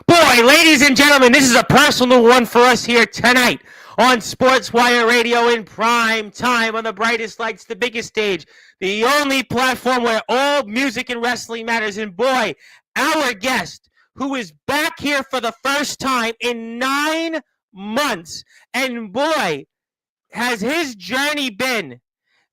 Boy, ladies and gentlemen, this is a personal one for us here tonight on Sportswire Radio in prime time on the brightest lights, the biggest stage, the only platform where all music and wrestling matters. And boy, our guest, who is back here for the first time in 9 months, and boy, has his journey been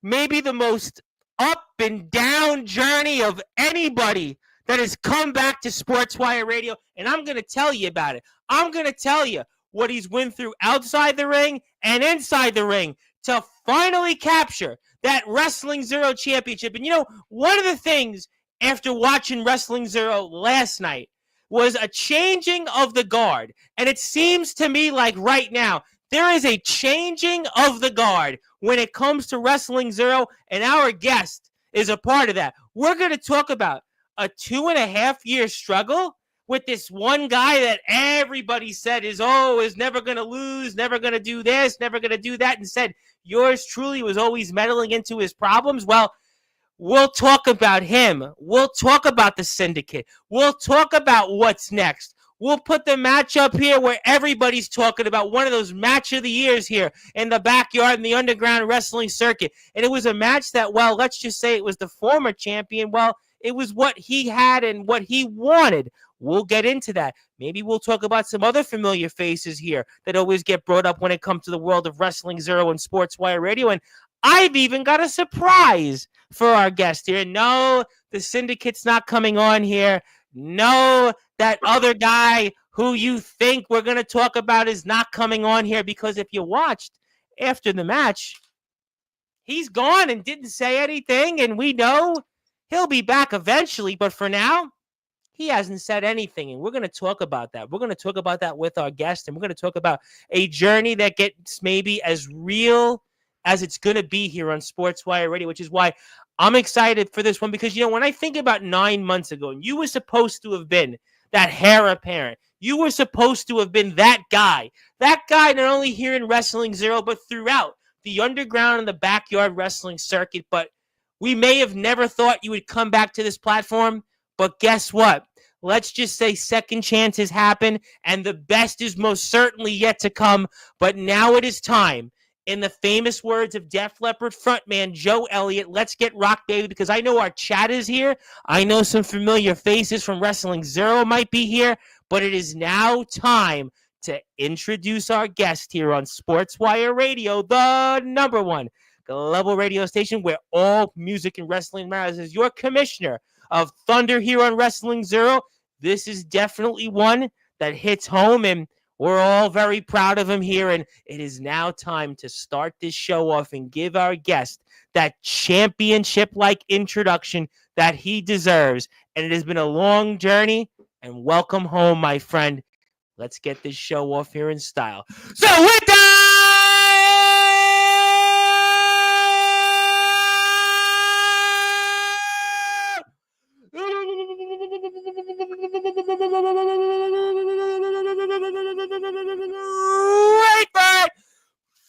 maybe the most up and down journey of anybody that has come back to Sportswire Radio. And I'm going to tell you about it. I'm going to tell you what he's went through outside the ring and inside the ring to finally capture that Wrestling Zero championship. And one of the things after watching Wrestling Zero last night was a changing of the guard. And it seems to me like right now, there is a changing of the guard when it comes to Wrestling Zero, and our guest is a part of that. We're going to talk about a 2.5-year struggle with this one guy that everybody said is never going to lose, never going to do this, never going to do that, and said yours truly was always meddling into his problems. Well, we'll talk about him. We'll talk about the syndicate. We'll talk about what's next. We'll put the match up here where everybody's talking about one of those match of the years here in the backyard in the underground wrestling circuit. And it was a match that, well, let's just say it was the former champion. Well, it was what he had and what he wanted. We'll get into that. Maybe we'll talk about some other familiar faces here that always get brought up when it comes to the world of Wrestling Zero and Sportswire Radio. And I've even got a surprise for our guest here. No, the syndicate's not coming on here. No, that other guy who you think we're going to talk about is not coming on here, because if you watched after the match, he's gone and didn't say anything, and we know he'll be back eventually, but for now, he hasn't said anything, and we're going to talk about that. We're going to talk about that with our guest, and we're going to talk about a journey that gets maybe as real as it's going to be here on Sportswire Radio, which is why I'm excited for this one, because, when I think about 9 months ago, and you were supposed to have been that heir apparent, you were supposed to have been that guy not only here in Wrestling Zero, but throughout the underground and the backyard wrestling circuit. But we may have never thought you would come back to this platform, but guess what? Let's just say second chances happen, and the best is most certainly yet to come. But now it is time. In the famous words of Def Leppard frontman Joe Elliott, let's get rock, baby, because I know our chat is here. I know some familiar faces from Wrestling Zero might be here, but it is now time to introduce our guest here on Sportswire Radio, the number one global radio station where all music and wrestling matters. As your commissioner of Thunder here on Wrestling Zero, this is definitely one that hits home, and we're all very proud of him here, and it is now time to start this show off and give our guest that championship-like introduction that he deserves. And it has been a long journey, and welcome home, my friend. Let's get this show off here in style. So with that, without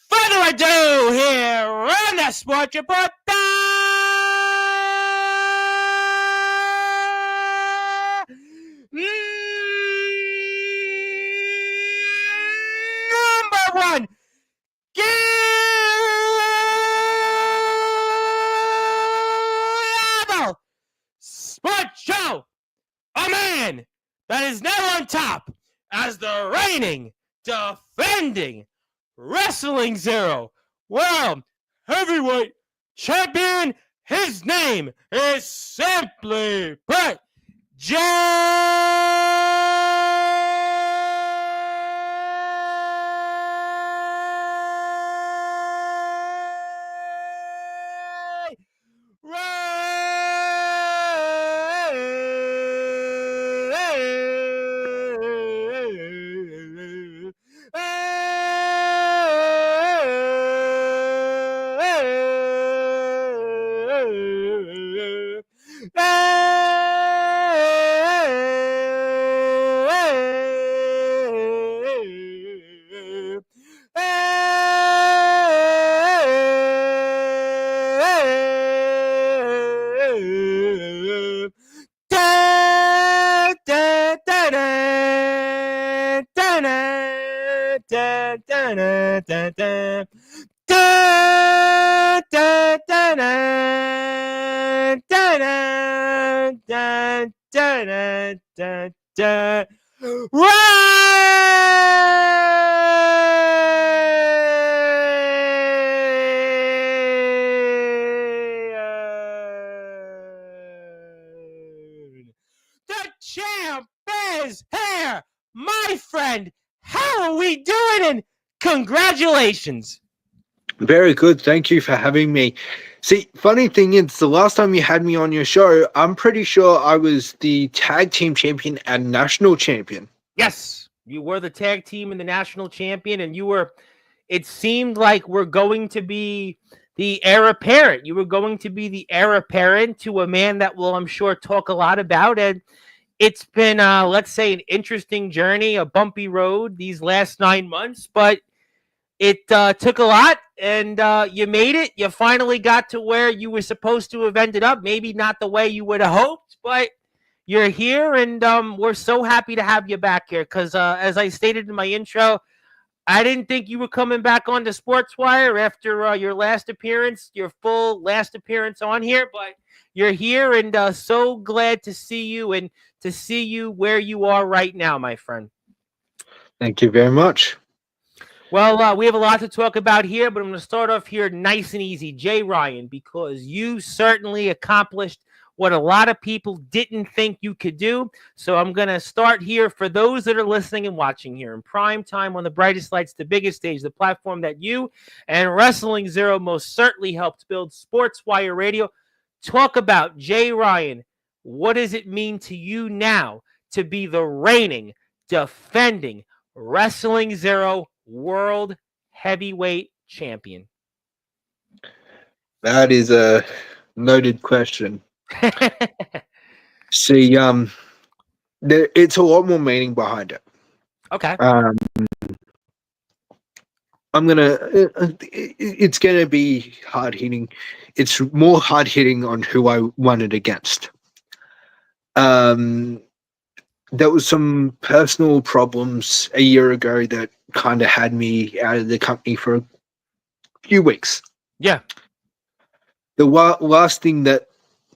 further ado, here on the Sports Report, number one, global sports show, a man that is now on top as the reigning, defending Wrestling Zero World Heavyweight Champion. His name is simply put, da, da, da, da, da. Da, da, da, da, da, da, da, da, da, da. Ryan! The champ is here, my friend. How are we doing? And congratulations. Very good. Thank you for having me. See, funny thing is, the last time you had me on your show, I'm pretty sure I was the tag team champion and national champion. Yes, you were the tag team and the national champion, and you were. It seemed like we're going to be the heir apparent. You were going to be the heir apparent to a man that will, I'm sure, talk a lot about. And it's been, let's say, an interesting journey, a bumpy road these last 9 months, but it took a lot, and you made it. You finally got to where you were supposed to have ended up. Maybe not the way you would have hoped, but you're here, and we're so happy to have you back here because, as I stated in my intro, I didn't think you were coming back on the Sportswire after your last appearance, your full last appearance on here, but you're here, and so glad to see you and to see you where you are right now, my friend. Thank you very much. Well, we have a lot to talk about here, but I'm going to start off here nice and easy. Jay Ryan, because you certainly accomplished what a lot of people didn't think you could do. So I'm going to start here for those that are listening and watching here in prime time on the brightest lights, the biggest stage, the platform that you and Wrestling Zero most certainly helped build, Sportswire Radio. Talk about Jay Ryan. What does it mean to you now to be the reigning, defending Wrestling Zero World Heavyweight Champion? That is a noted question. See, it's a lot more meaning behind it. Okay. It's gonna be hard hitting. It's more hard hitting on who I won it against. There was some personal problems a year ago that kind of had me out of the company for a few weeks. Yeah. The last thing that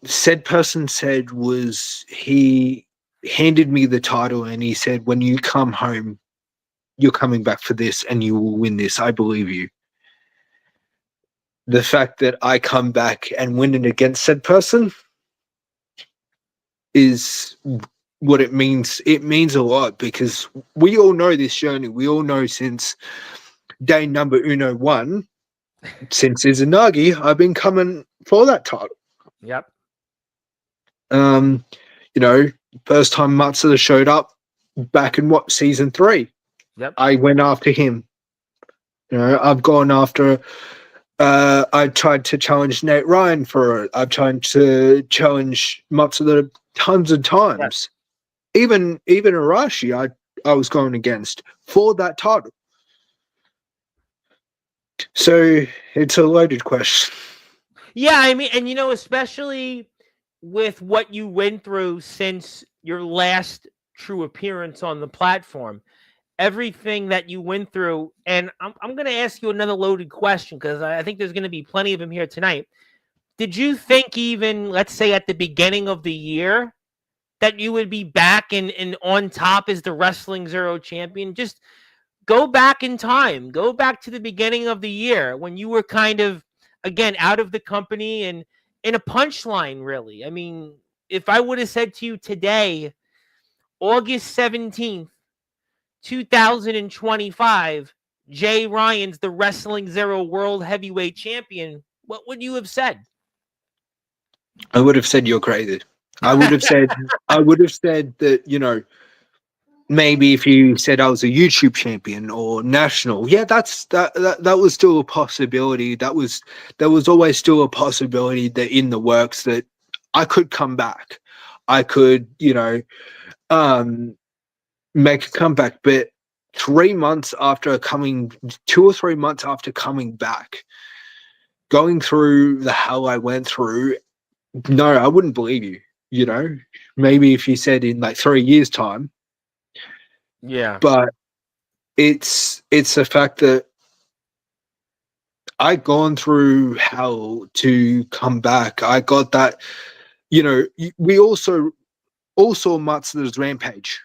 said person said was he handed me the title and he said, when you come home, you're coming back for this and you will win this. I believe you. The fact that I come back and win it against said person is what it means. It means a lot because we all know this journey. We all know since day number 1, since Izanagi, I've been coming for that title. Yep. First time Matsuda showed up back in season 3. Yep. I went after him. I've gone after. I tried to challenge Nate Ryan for it. I've tried to challenge Matsuda tons of times. Yeah. Even Arashi, I was going against for that title. So it's a loaded question. Yeah, I mean, and especially with what you went through since your last true appearance on the platform, everything that you went through, and I'm going to ask you another loaded question because I think there's going to be plenty of them here tonight. Did you think even, let's say at the beginning of the year, that you would be back and on top as the Wrestling Zero champion? Just go back in time. Go back to the beginning of the year when you were kind of, again, out of the company and in a punchline, really. I mean, if I would have said to you today, August 17th, 2025, Jay Ryan's the Wrestling Zero World Heavyweight Champion, what would you have said? I would have said you're crazy. I would have said that, maybe if you said I was a YouTube champion or national, yeah, that was still a possibility. There was always still a possibility that in the works that I could come back. I could, make a comeback. But 2 or 3 months after coming back, going through the hell I went through, no, I wouldn't believe you. Maybe if you said in like 3 years' time. Yeah. But it's the fact that I gone through hell to come back. I got that, we all saw Matsuda's rampage.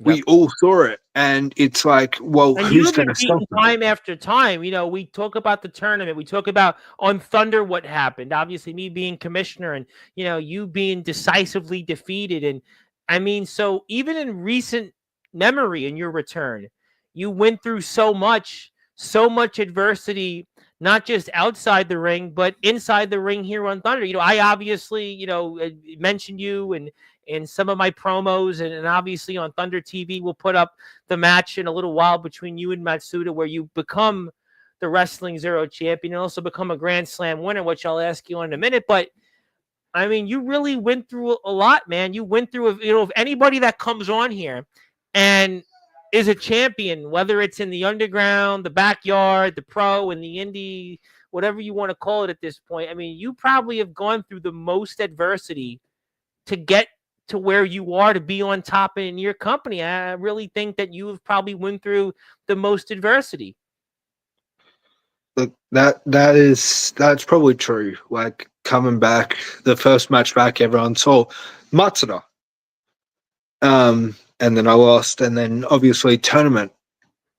Yep. We all saw it, and it's like, well, And who's you've going been to stop beaten him? time after time. We talk about the tournament. We talk about on Thunder what happened. Obviously, me being commissioner and, you being decisively defeated. And I mean, so even in recent memory in your return, you went through so much adversity, not just outside the ring, but inside the ring here on Thunder. I obviously, mentioned you and in some of my promos, and obviously on Thunder TV, we'll put up the match in a little while between you and Matsuda, where you become the Wrestling Zero champion and also become a Grand Slam winner, which I'll ask you in a minute. But I mean, you really went through a lot, man. You went through, if anybody that comes on here and is a champion, whether it's in the underground, the backyard, the pro, and the indie, whatever you want to call it at this point, I mean, you probably have gone through the most adversity to get to where you are, to be on top in your company. I really think that you have probably went through the most adversity. Look, that's probably true. Like coming back, the first match back, everyone saw Matsuda. And then I lost, and then obviously tournament.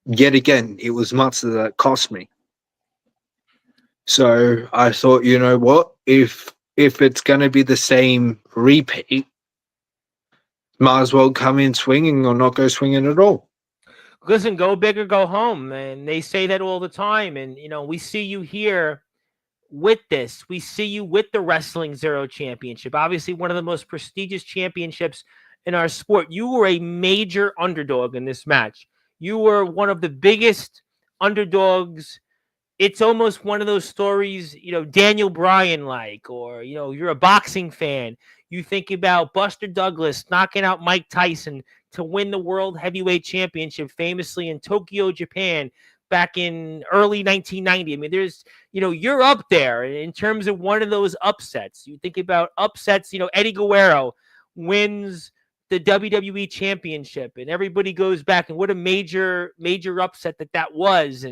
Yet again, it was Matsuda that cost me. So I thought, you know what? If it's going to be the same repeat, might as well come in swinging or not go swinging at all. Listen, go big or go home, and they say that all the time. And we see you here with this. We see you with the Wrestling Zero Championship, obviously one of the most prestigious championships in our sport. You were a major underdog in this match. You were one of the biggest underdogs. It's almost one of those stories, Daniel Bryan like, or, you're a boxing fan. You think about Buster Douglas knocking out Mike Tyson to win the World Heavyweight Championship famously in Tokyo, Japan back in early 1990. I mean, there's, you're up there in terms of one of those upsets. You think about upsets, Eddie Guerrero wins the WWE Championship and everybody goes back and what a major upset that was.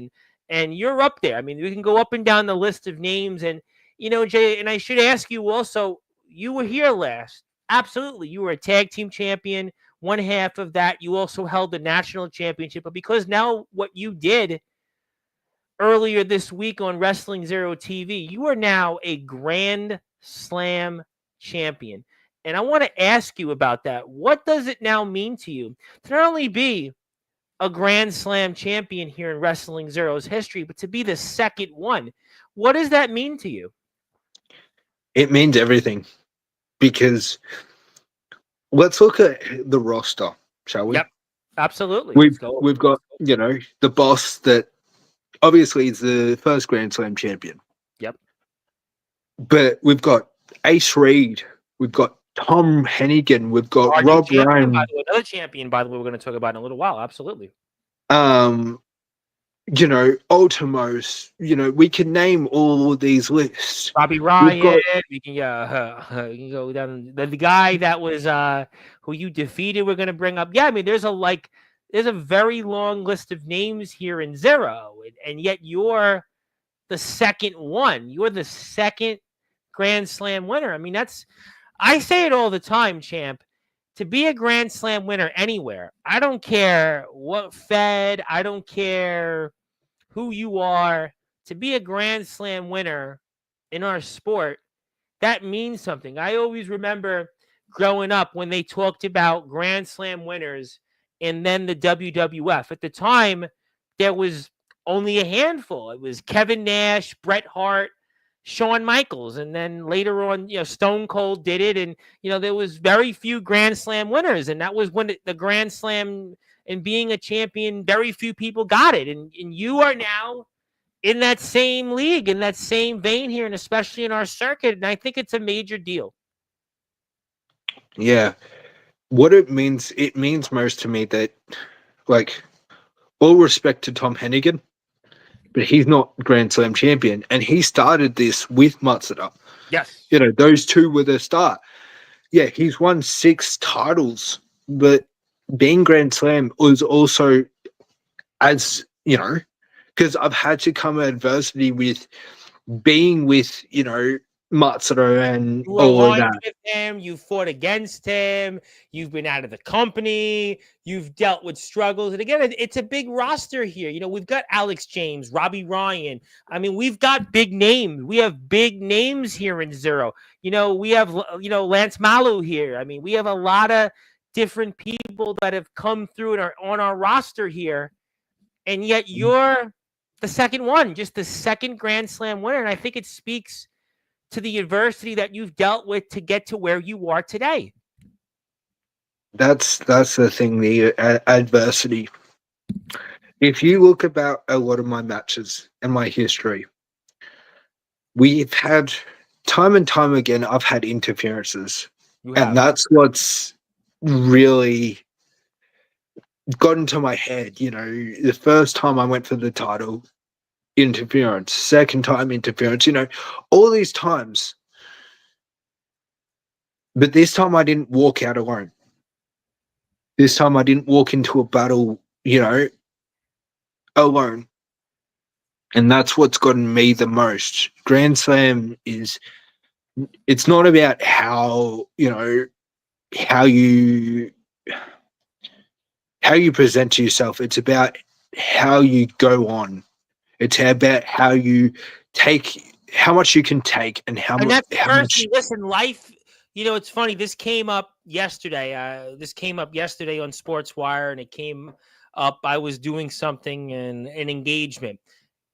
And you're up there. I mean, we can go up and down the list of names. And, Jay, and I should ask you also, you were here last. Absolutely. You were a tag team champion. One half of that, you also held the national championship. But because now what you did earlier this week on Wrestling Zero TV, you are now a Grand Slam champion. And I want to ask you about that. What does it now mean to you to not only be a Grand Slam champion here in Wrestling Zero's history, but to be the second one? What does that mean to you? It means everything, because let's look at the roster, shall we? Yep, absolutely. We've got the boss that obviously is the first Grand Slam champion. Yep. But we've got Ace Reed, we've got Tom Hennigan, we've got Rob Ryan, another champion, by the way, we're going to talk about in a little while. Absolutely. Ultimos, we can name all of these lists. Robbie Ryan, we can go down the guy that was who you defeated. We're going to bring up. Yeah, I mean, there's a very long list of names here in Zero, and yet you're the second one. You're the second Grand Slam winner. I mean, I say it all the time, champ. To be a Grand Slam winner anywhere, I don't care what fed, I don't care who you are, to be a Grand Slam winner in our sport, that means something. I always remember growing up when they talked about Grand Slam winners and then the WWF. At the time, there was only a handful. It was Kevin Nash, Bret Hart, Shawn Michaels, and then later on, Stone Cold did it, and there was very few Grand Slam winners, and that was when the Grand Slam and being a champion, very few people got it, and you are now in that same league, in that same vein here, and especially in our circuit, and I think it's a major deal. Yeah, what it means most to me that, like, all respect to Tom Hennigan, but he's not Grand Slam champion, and he started this with Matsuda. Yes. Those two were the start. Yeah, he's won 6 titles, but being Grand Slam was also as you know, because I've had to come adversity with being with Matsudo and You all of aligned that. with him, you fought against him, you've been out of the company, you've dealt with struggles. And again, it's a big roster here. We've got Alex James, Robbie Ryan. I mean, we've got big names. We have big names here in Zero. We have, Lance Malu here. I mean, we have a lot of different people that have come through and are on our roster here. And yet you're the second one, just the second Grand Slam winner. And I think it speaks to the adversity that you've dealt with to get to where you are today. That's the thing, the adversity. If you look about a lot of my matches and my history, we've had time and time again, I've had interferences. And that's what's really got into my head. The first time I went for the title, interference. Second time, interference. All these times. But this time I didn't walk out alone. This time I didn't walk into a battle, alone. And that's what's gotten me the most. Grand Slam it's not about how you present to yourself. It's about how you go on. It's about how much you can take and how much. Listen, life. It's funny. This came up yesterday. On Sportswire, and it came up. I was doing something in an engagement,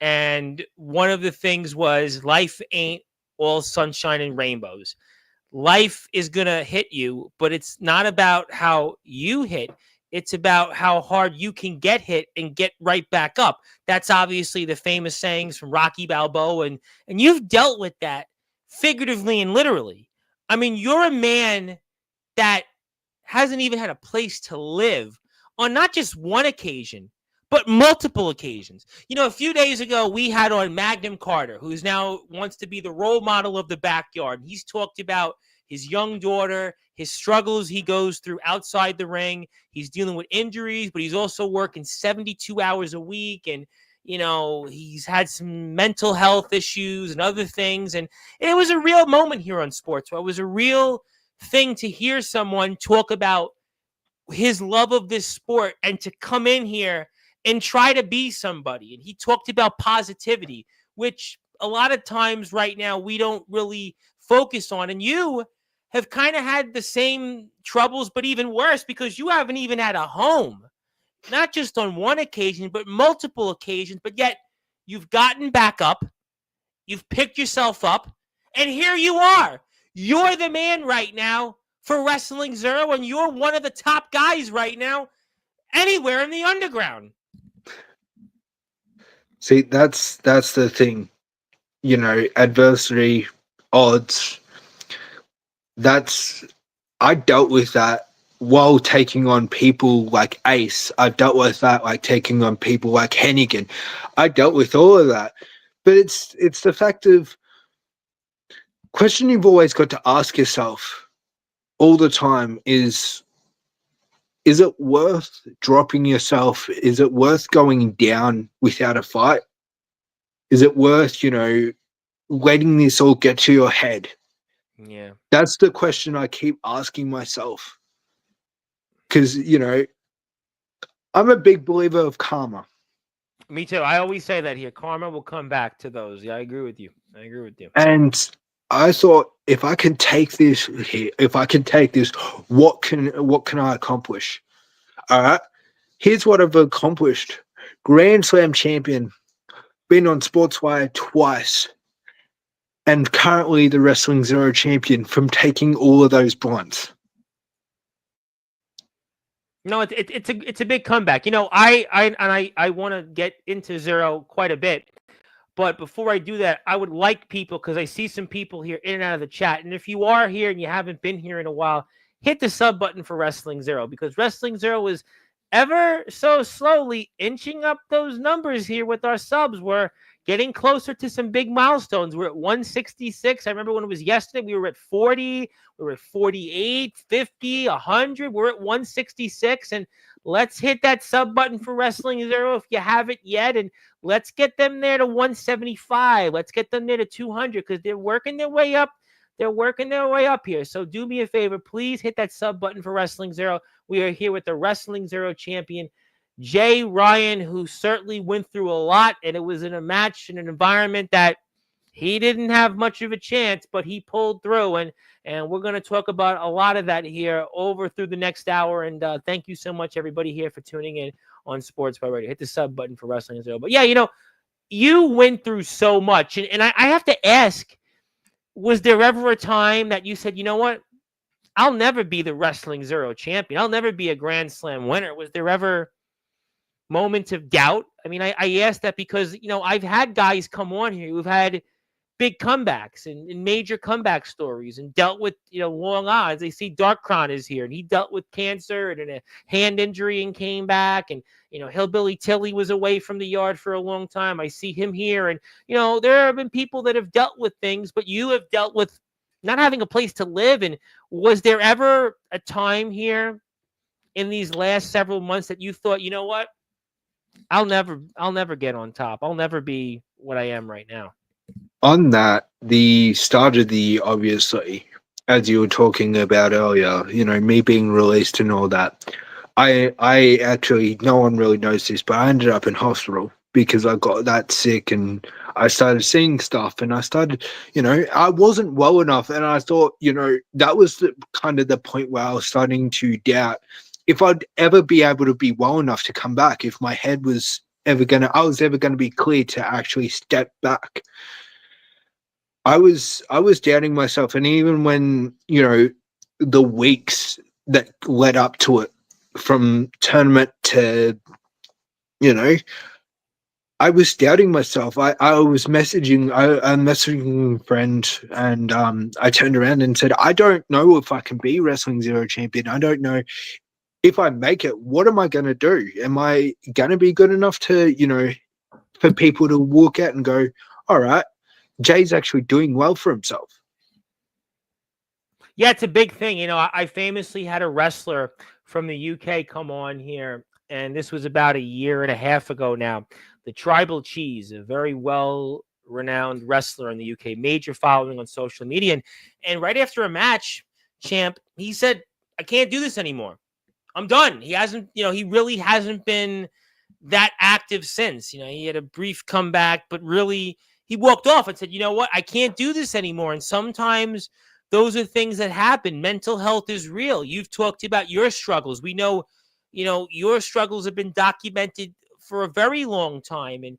and one of the things was life ain't all sunshine and rainbows. Life is gonna hit you, but it's not about how you hit. It's about how hard you can get hit and get right back up. That's obviously the famous sayings from Rocky Balboa, and you've dealt with that figuratively and literally. I mean, you're a man that hasn't even had a place to live on not just one occasion, but multiple occasions. A few days ago, we had on Magnum Carter, who's now wants to be the role model of the backyard. He's talked about his young daughter, his struggles he goes through outside the ring. He's dealing with injuries, but he's also working 72 hours a week. And, he's had some mental health issues and other things. And it was a real moment here on Sports. It was a real thing to hear someone talk about his love of this sport and to come in here and try to be somebody. And he talked about positivity, which a lot of times right now we don't really focus on. And you have kind of had the same troubles, but even worse, because you haven't even had a home, not just on one occasion, but multiple occasions. But yet you've gotten back up, you've picked yourself up, and here you are. You're the man right now for Wrestling Zero, and you're one of the top guys right now anywhere in the underground. See, that's the thing. Adversity, odds. I dealt with that while taking on people like Ace. I dealt with that like taking on people like Hennigan. I dealt with all of that. But it's the fact of question you've always got to ask yourself all the time is it worth dropping yourself? Is it worth going down without a fight? Is it worth, letting this all get to your head? Yeah. That's the question I keep asking myself. Because, I'm a big believer of karma. Me too. I always say that here. Karma will come back to those. Yeah, I agree with you. And I thought, if I can take this here, what can I accomplish? All right. Here's what I've accomplished. Grand Slam champion, been on Sportswire twice, and currently the Wrestling Zero champion from taking all of those blinds. No, it's a big comeback. I want to get into Zero quite a bit. But before I do that, I would like people, because I see some people here in and out of the chat. And if you are here and you haven't been here in a while, hit the sub button for Wrestling Zero, because Wrestling Zero is ever so slowly inching up those numbers here with our subs. We're getting closer to some big milestones. We're at 166. I remember when it was yesterday, we were at 40, we were at 48, 50, 100. We're at 166. And let's hit that sub button for Wrestling Zero if you haven't yet. And let's get them there to 175. Let's get them there to 200 because they're working their way up. They're working their way up here. So do me a favor. Please hit that sub button for Wrestling Zero. We are here with the Wrestling Zero champion, Jay Ryan, who certainly went through a lot. And it was in a match in an environment that he didn't have much of a chance, but he pulled through. And we're going to talk about a lot of that here over through the next hour. And thank you so much, everybody here, for tuning in on Sportzwire Radio. Hit the sub button for Wrestling Zero. But yeah, you went through so much. And I have to ask, was there ever a time that you said, you know what? I'll never be the Wrestling Zero champion. I'll never be a Grand Slam winner. Was there ever moments of doubt? I mean, I asked that because, I've had guys come on here who've had big comebacks and major comeback stories and dealt with, long odds. They see Darkron is here and he dealt with cancer and a hand injury and came back. And, Hillbilly Tilly was away from the yard for a long time. I see him here. And, there have been people that have dealt with things, but you have dealt with not having a place to live. And was there ever a time here in these last several months that you thought, you know what? I'll never get on top. I'll never be what I am right now. On that, the start of the, obviously, as you were talking about earlier, me being released and all that, I actually, no one really knows this, but I ended up in hospital because I got that sick and I started seeing stuff and I started, I wasn't well enough. And I thought, that was kind of the point where I was starting to doubt if I'd ever be able to be well enough to come back, if my head was ever going to be clear to actually step back. I was doubting myself. And even when, the weeks that led up to it, from tournament to, I was doubting myself. I was messaging a messaging friend and I turned around and said, I don't know if I can be Wrestling Zero champion. I don't know if I make it. What am I going to do? Am I going to be good enough to, for people to walk out and go, all right, Jay's actually doing well for himself? Yeah, it's a big thing. I famously had a wrestler from the UK come on here, and this was about a year and a half ago now. The Tribal Cheese, a very well-renowned wrestler in the UK, major following on social media. And right after a match, Champ, he said, I can't do this anymore. I'm done. He hasn't, he really hasn't been that active since. He had a brief comeback, but really he walked off and said, you know what? I can't do this anymore. And sometimes those are things that happen. Mental health is real. You've talked about your struggles. We know, your struggles have been documented for a very long time. And,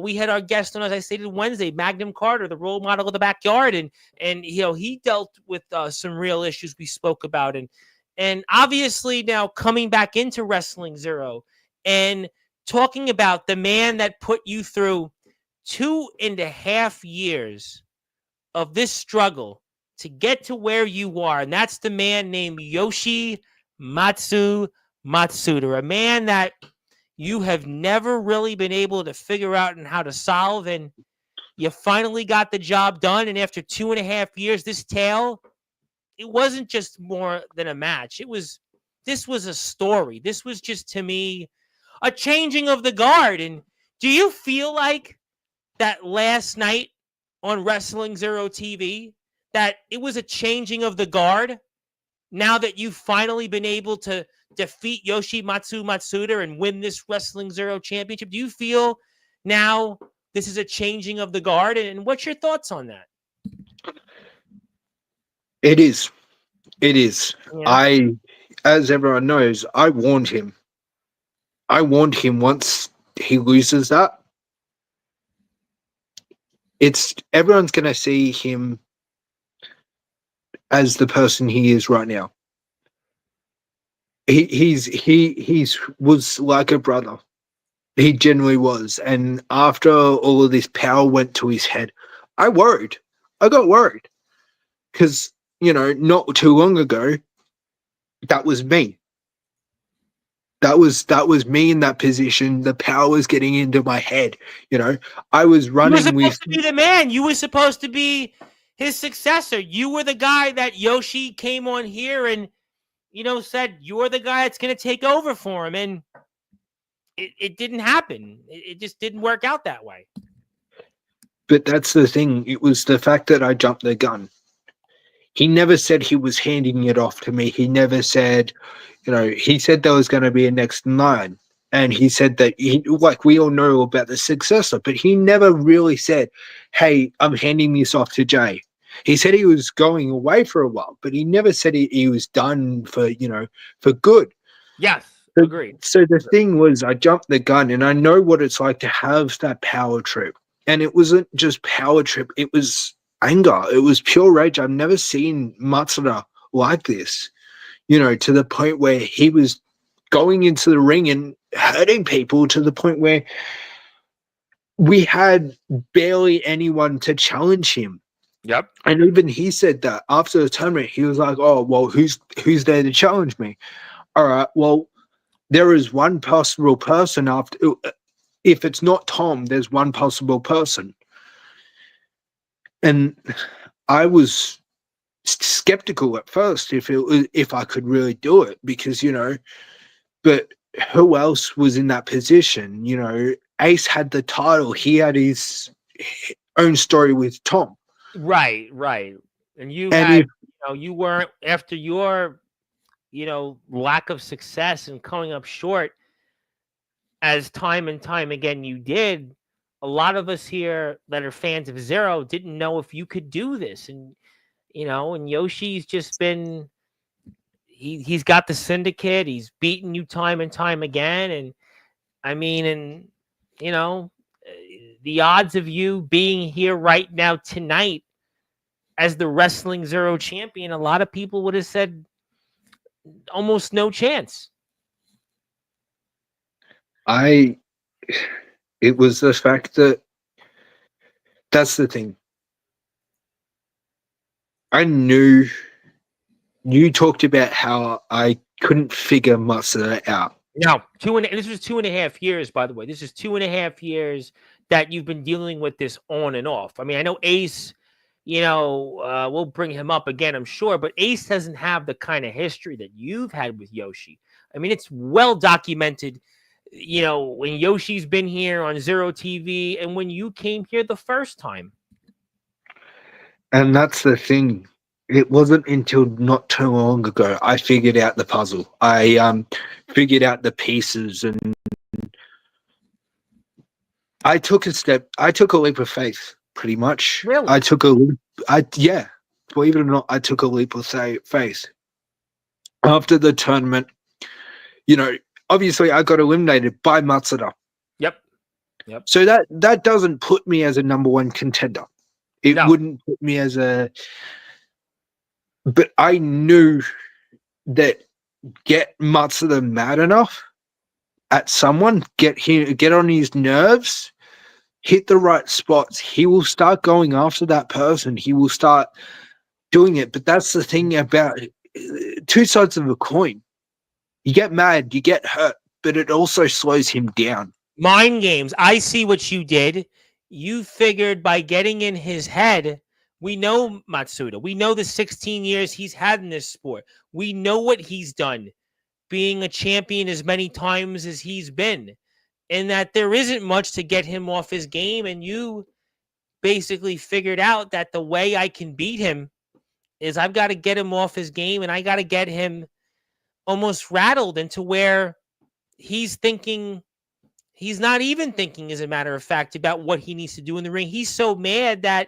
we had our guest on, as I stated Wednesday, Magnum Carter, the role model of the backyard. And he dealt with some real issues we spoke about. And obviously now coming back into Wrestling Zero and talking about the man that put you through 2.5 years of this struggle to get to where you are. And that's the man named Yoshi Matsuda, a man that you have never really been able to figure out and how to solve. And you finally got the job done. And after 2.5 years, this tale, it wasn't just more than a match. This was a story. This was just, to me, a changing of the guard. And do you feel like that last night on Wrestling Zero TV, that it was a changing of the guard now that you've finally been able to defeat Yoshimatsu Matsuda and win this Wrestling Zero championship? Do you feel now this is a changing of the guard? And what's your thoughts on that? It is. Yeah. As everyone knows, I warned him. Once he loses that, everyone's going to see him as the person he is right now. He was like a brother. He genuinely was. And after all of this power went to his head, I got worried. Because, not too long ago, that was me. That was me in that position. The power was getting into my head. I was You were running with. supposed to be the man. You were supposed to be his successor. You were the guy that Yoshi came on here and, said you're the guy that's going to take over for him. And it didn't happen. It just didn't work out that way. But that's the thing. It was the fact that I jumped the gun. He never said he was handing it off to me. He never said, he said there was going to be a next line. And he said that, like we all know about the successor, but he never really said, hey, I'm handing this off to Jay. He said he was going away for a while, but he never said he was done for good. Yes, agreed. So the thing was, I jumped the gun, and I know what it's like to have that power trip. And it wasn't just power trip, it was anger. It was pure rage. I've never seen Matsuda like this, to the point where he was going into the ring and hurting people to the point where we had barely anyone to challenge him. Yep. And even he said that after the tournament, he was like, oh, well, who's there to challenge me? All right, well, there is one possible person after. If it's not Tom, there's one possible person. And I was skeptical at first if I could really do it, because but who else was in that position? Ace had the title. He had his own story with Tom. Right. And you you weren't, after your lack of success and coming up short, as time and time again you did, a lot of us here that are fans of Zero didn't know if you could do this. And and Yoshi's just been, he's got the syndicate, he's beaten you time and time again. And I mean, and the odds of you being here right now tonight as the Wrestling Zero champion, a lot of people would have said almost no chance. It was the fact that's the thing. I knew you talked about how I couldn't figure Matsuda out. No, this was 2.5 years, by the way. This is 2.5 years that you've been dealing with this on and off. I mean, I know Ace, we'll bring him up again, I'm sure, but Ace doesn't have the kind of history that you've had with Yoshi. I mean, it's well documented, when Yoshi's been here on Zero TV and when you came here the first time. And that's the thing. It wasn't until not too long ago I figured out the puzzle. I figured out the pieces, and I took a leap of faith, pretty much. Really? Believe it or not, I took a leap of faith. After the tournament, obviously I got eliminated by Matsuda. Yep. So that doesn't put me as a number one contender. It wouldn't put me as but I knew that get Matsuda mad enough at someone, get on his nerves, hit the right spots, he will start going after that person. He will start doing it. But that's the thing about two sides of a coin. You get mad, you get hurt, but it also slows him down. Mind games. I see what you did. You figured by getting in his head. We know Matsuda. We know the 16 years he's had in this sport. We know what he's done, being a champion as many times as he's been, and that there isn't much to get him off his game. And you basically figured out that the way I can beat him is I've got to get him off his game, and I got to get him almost rattled into where he's thinking, he's not even thinking, as a matter of fact, about what he needs to do in the ring. He's so mad that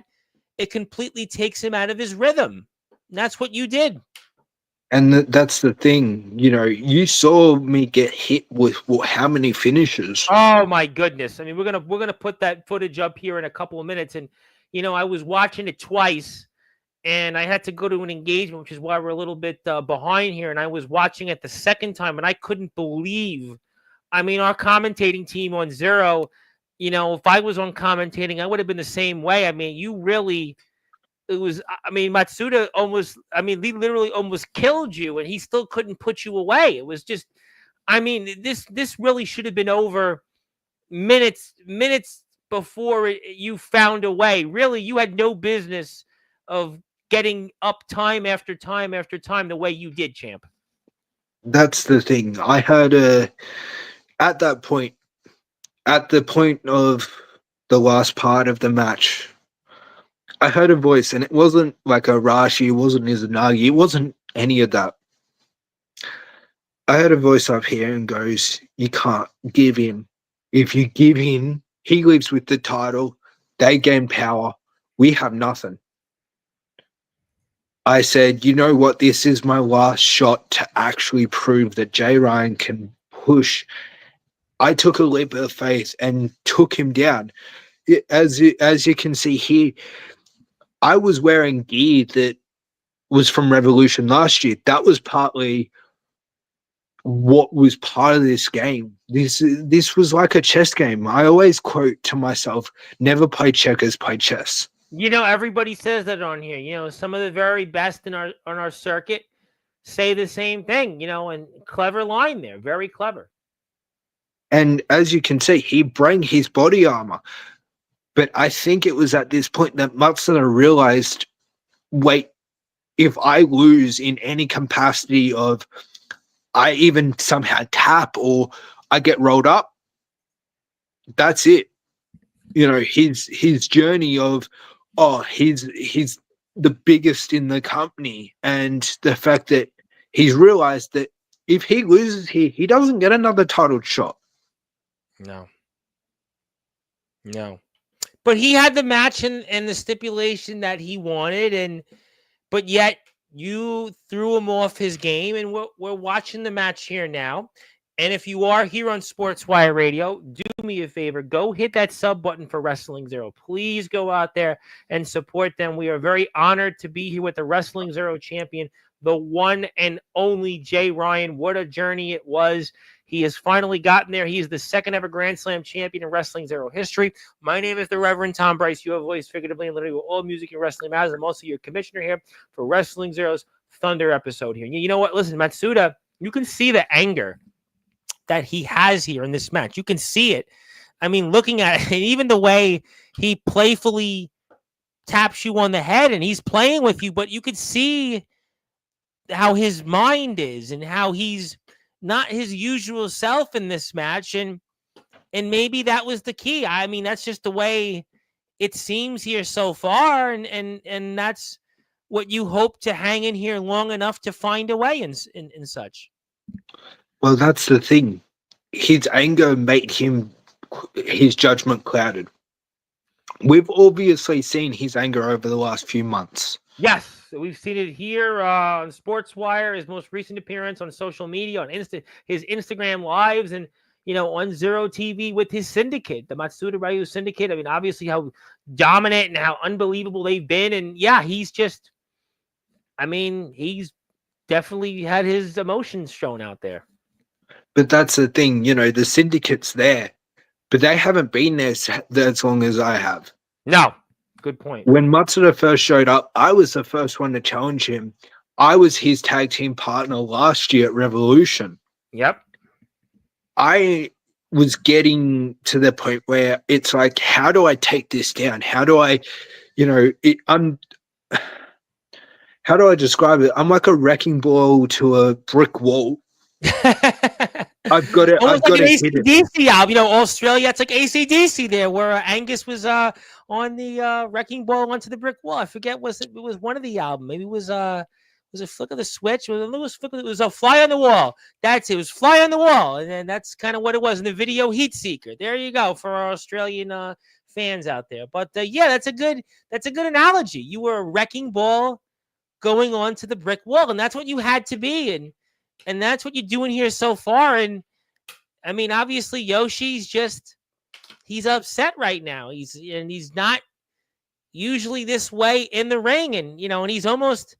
it completely takes him out of his rhythm. And that's what you did. And that's the thing. You saw me get hit with how many finishes? Oh my goodness. I mean, we're gonna put that footage up here in a couple of minutes. And I was watching it twice, and I had to go to an engagement, which is why we're a little bit behind here. And I was watching it the second time, and I couldn't believe. I mean, our commentating team on Zero, if I was on commentating, I would have been the same way. I mean, Matsuda almost, he literally almost killed you, and he still couldn't put you away. It was just, I mean, this really should have been over minutes before you found a way. Really, you had no business of getting up time after time after time the way you did, champ. That's the thing. I heard at that point, at the point of the last part of the match, I heard a voice, and it wasn't like a Rashi, it wasn't Izanagi, it wasn't any of that. I heard a voice up here and goes, "You can't give in. If you give in, he leaves with the title, they gain power, we have nothing." I said, you know what? This is my last shot to actually prove that Jay Ryan can push. I took a leap of faith and took him down. As you can see here, I was wearing gear that was from Revolution last year. That was partly what was part of this game. This was like a chess game. I always quote to myself, never play checkers, play chess. Everybody says that on here. Some of the very best on our circuit say the same thing, and clever line there. Very clever. And as you can see, he bring his body armor. But I think it was at this point that Matsuda realized, wait, if I lose in any capacity of I even somehow tap or I get rolled up, that's it. His journey of, he's the biggest in the company, and the fact that he's realized that if he loses here, he doesn't get another title shot. No. But he had the match and the stipulation that he wanted, but yet you threw him off his game, and we're watching the match here now. And if you are here on Sportswire Radio, do me a favor, go hit that sub button for Wrestling Zero. Please go out there and support them. We are very honored to be here with the Wrestling Zero champion, the one and only Jay Ryan. What a journey it was. He has finally gotten there. He is the second ever Grand Slam champion in Wrestling Zero history. My name is the Reverend Tom Bryce. You have voice figuratively and literally with all music and wrestling matters. I'm also your commissioner here for Wrestling Zero's Thunder episode here. You know what? Listen, Matsuda, you can see the anger that he has here in this match. You can see it. I mean, looking at it, even the way he playfully taps you on the head and he's playing with you, but you could see how his mind is and how he's not his usual self in this match, and maybe that was the key. I mean, that's just the way it seems here so far, and that's what you hope to hang in here long enough to find a way in such. Well, that's the thing. His anger made his judgment clouded. We've obviously seen his anger over the last few months. Yes, we've seen it here on Sportswire, his most recent appearance on social media, on his Instagram lives, and on Zero TV with his syndicate, the Matsuda Ryu syndicate. I mean, obviously how dominant and how unbelievable they've been, and yeah, he's definitely had his emotions shown out there. But that's the thing, the syndicate's there, but they haven't been there as long as I have. No. Good point. When Matsuda first showed up, I was the first one to challenge him. I was his tag team partner last year at Revolution. Yep. I was getting to the point where it's like, how do I take this down? How do I, how do I describe it? I'm like a wrecking ball to a brick wall. I've got it. Almost I've like got an to hit it. AC/DC album, Australia. It's like AC/DC there, where Angus was on the wrecking ball onto the brick wall. I forget it was one of the album. Maybe it was a Flick of the Switch. It was a Fly on the Wall. That's it. It was Fly on the Wall, and then that's kind of what it was in the video. Heat Seeker. There you go for our Australian fans out there. But yeah, that's a good analogy. You were a wrecking ball going onto the brick wall, and that's what you had to be, and that's what you're doing here so far. And I mean, obviously, Yoshi's he's upset right now. He's not usually this way in the ring, and and he's almost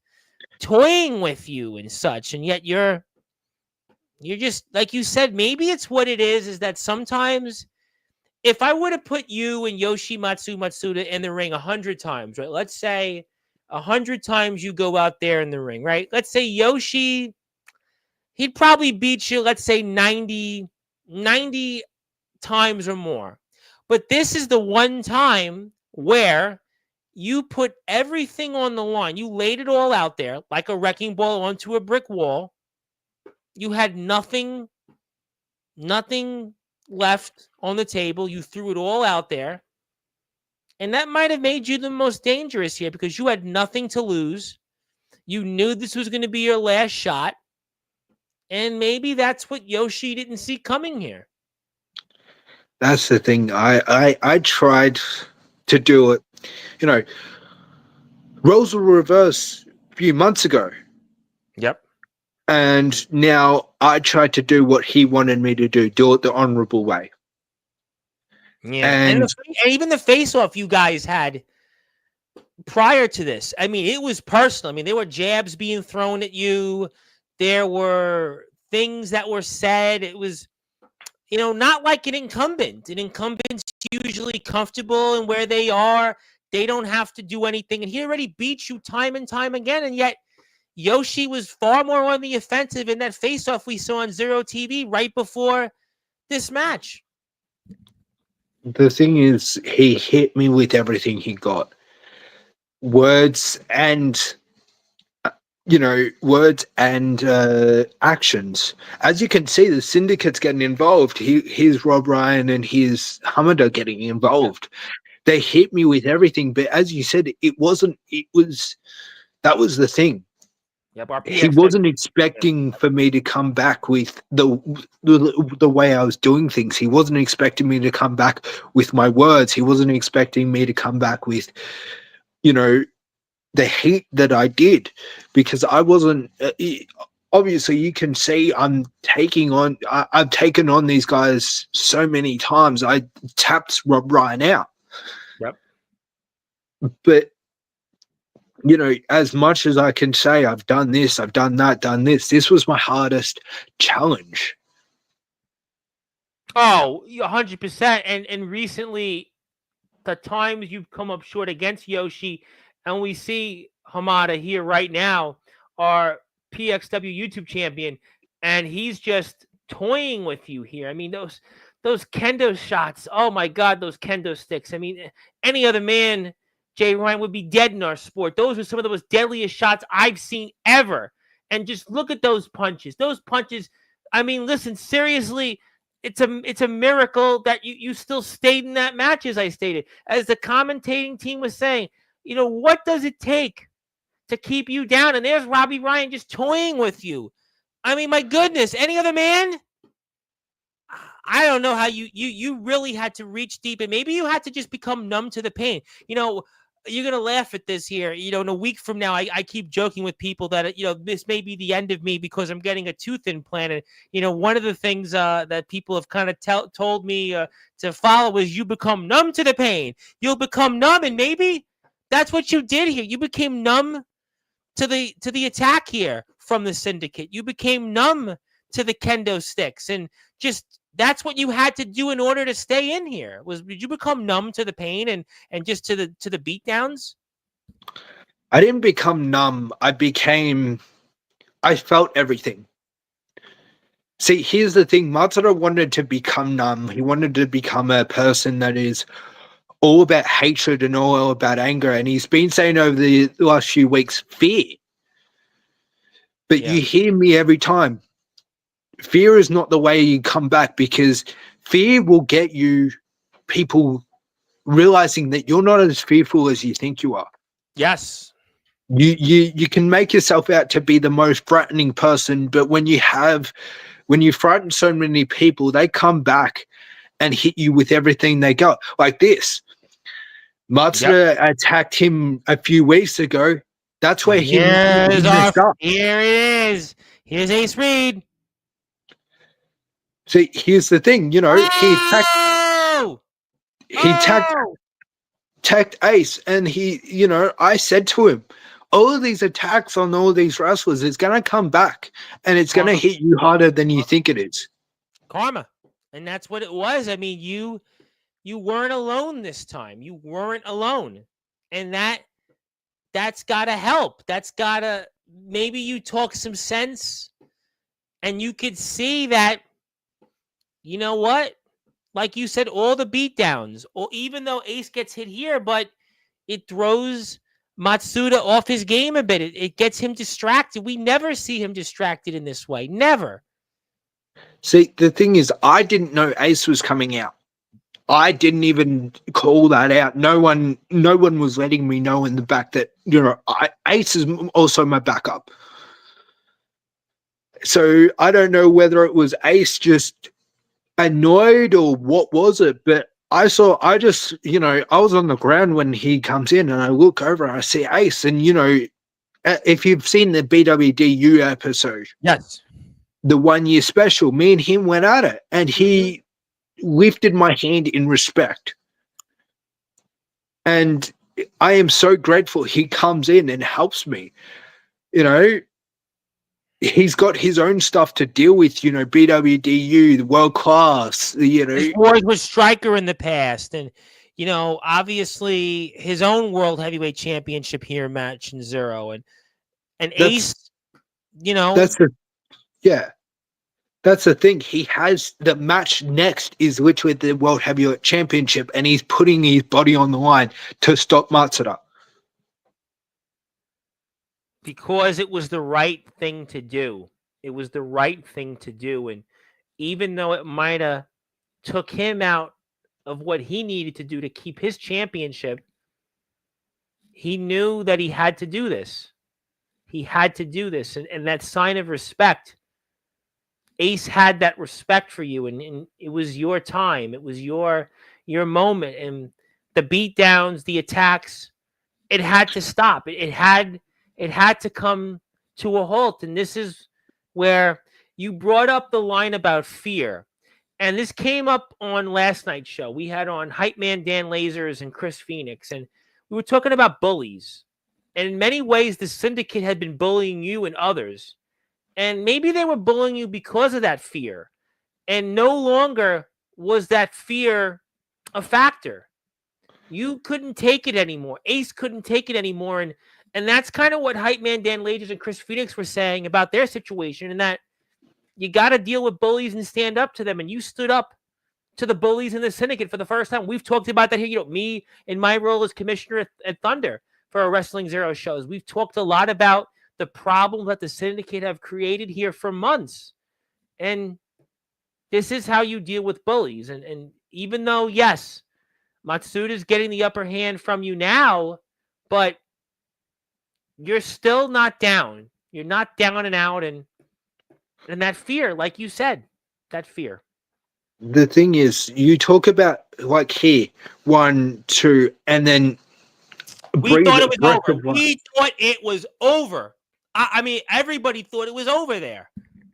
toying with you and such. And yet you're just, like you said, maybe it's what it is that sometimes if I would have put you and Yoshi Matsuda in the ring 100 times, right? Let's say 100 times you go out there in the ring, right? Let's say Yoshi, he'd probably beat you, let's say 90 times or more. But this is the one time where you put everything on the line. You laid it all out there like a wrecking ball onto a brick wall. You had nothing left on the table. You threw it all out there. And that might have made you the most dangerous here because you had nothing to lose. You knew this was going to be your last shot. And maybe that's what Yoshi didn't see coming here. That's the thing. I tried to do it. You know, roles were reversed a few months ago. Yep. And now I tried to do what he wanted me to do it the honorable way. Yeah. And even the face-off you guys had prior to this, I mean, it was personal. I mean, there were jabs being thrown at you. There were things that were said. It was, not like an incumbent. An incumbent's usually comfortable in where they are. They don't have to do anything. And he already beat you time and time again. And yet Yoshi was far more on the offensive in that face-off we saw on Zero TV right before this match. The thing is, he hit me with everything he got. Words and actions. As you can see, the syndicate's getting involved. Here's Rob Ryan and here's Hamada getting involved. They hit me with everything, but as you said, that was the thing. Yep, he wasn't expecting for me to come back with the way I was doing things. He wasn't expecting me to come back with my words. He wasn't expecting me to come back with, the heat that I did, because I wasn't. Obviously, you can see I've taken on these guys so many times. I tapped Rob Ryan out. Yep. But as much as I can say I've done this, I've done that, done this, this was my hardest challenge. Oh, 100%. And recently, the times you've come up short against Yoshi, and we see Hamada here right now, our PXW YouTube champion, and he's just toying with you here. I mean, those kendo shots, oh my God, those kendo sticks. I mean, any other man, Jay Ryan, would be dead in our sport. Those were some of the most deadliest shots I've seen ever. And just look at those punches. Those punches, I mean, listen, seriously, it's a miracle that you still stayed in that match, as I stated. As the commentating team was saying, what does it take to keep you down? And there's Robbie Ryan just toying with you. I mean, my goodness, any other man? I don't know how you really had to reach deep, and maybe you had to just become numb to the pain. You're going to laugh at this here. In a week from now, I keep joking with people that, this may be the end of me because I'm getting a tooth implanted. One of the things that people have kind of told me to follow is you become numb to the pain. You'll become numb, and maybe that's what you did here. You became numb to the attack here from the syndicate. You became numb to the kendo sticks, and just that's what you had to do in order to stay in here. Did you become numb to the pain and just to the beatdowns? I didn't become numb. I felt everything. See, here's the thing. Matsuda wanted to become numb. He wanted to become a person that is all about hatred and all about anger. And he's been saying over the last few weeks, fear. But you hear me every time. Fear is not the way you come back, because fear will get you people realizing that you're not as fearful as you think you are. Yes. You can make yourself out to be the most frightening person, but when you frighten so many people, they come back and hit you with everything they got. Like this. Matsuda attacked him a few weeks ago. That's where he messed up. Here it is. Here's Ace Reed. See, here's the thing, he attacked Ace, and I said to him, all of these attacks on all these wrestlers is going to come back, and it's going to hit you harder than you think it is. Karma. And that's what it was. I mean, you weren't alone this time. You weren't alone. And that's got to help. That's got to, maybe you talk some sense And you could see that, you know what? Like you said, all the beatdowns, or even though Ace gets hit here, but it throws Matsuda off his game a bit. It gets him distracted. We never see him distracted in this way. Never. See, the thing is, I didn't know Ace was coming out. I didn't even call that out. No one was letting me know in the back that, Ace is also my backup. So I don't know whether it was Ace just annoyed or what was it, but I was on the ground when he comes in and I look over and I see Ace, and if you've seen the BWDU episode, yes, the 1 year special, me and him went at it, and he lifted my hand in respect. And I am so grateful he comes in and helps me. He's got his own stuff to deal with, BWDU, the world class, his wars with Stryker in the past, and obviously his own world heavyweight championship here match in Zero, and Ace, that's the thing. He has the match next is literally the world heavyweight championship, and he's putting his body on the line to stop Matsuda. Because it was the right thing to do. It was the right thing to do. And even though it might have took him out of what he needed to do to keep his championship, he knew that he had to do this. He had to do this. And that sign of respect, Ace had that respect for you. And it was your time. It was your moment. And the beatdowns, the attacks, it had to stop. It had to come to a halt. And this is where you brought up the line about fear. And this came up on last night's show. We had on Hype Man Dan Lasers and Chris Phoenix. And we were talking about bullies. And in many ways, the syndicate had been bullying you and others. And maybe they were bullying you because of that fear. And no longer was that fear a factor. You couldn't take it anymore. Ace couldn't take it anymore. And that's kind of what Hype Man Dan Lagers and Chris Phoenix were saying about their situation, and that you got to deal with bullies and stand up to them. And you stood up to the bullies in the syndicate for the first time. We've talked about that here. Me in my role as commissioner at Thunder for our Wrestling Zero shows. We've talked a lot about the problem that the syndicate have created here for months. And this is how you deal with bullies. And even though, yes, Matsuda's getting the upper hand from you now, but you're still not down. You're not down and out. And that fear, like you said, that fear. The thing is, you talk about like here, 1, 2, and then we thought it was over. We thought it was over. I mean, everybody thought it was over there.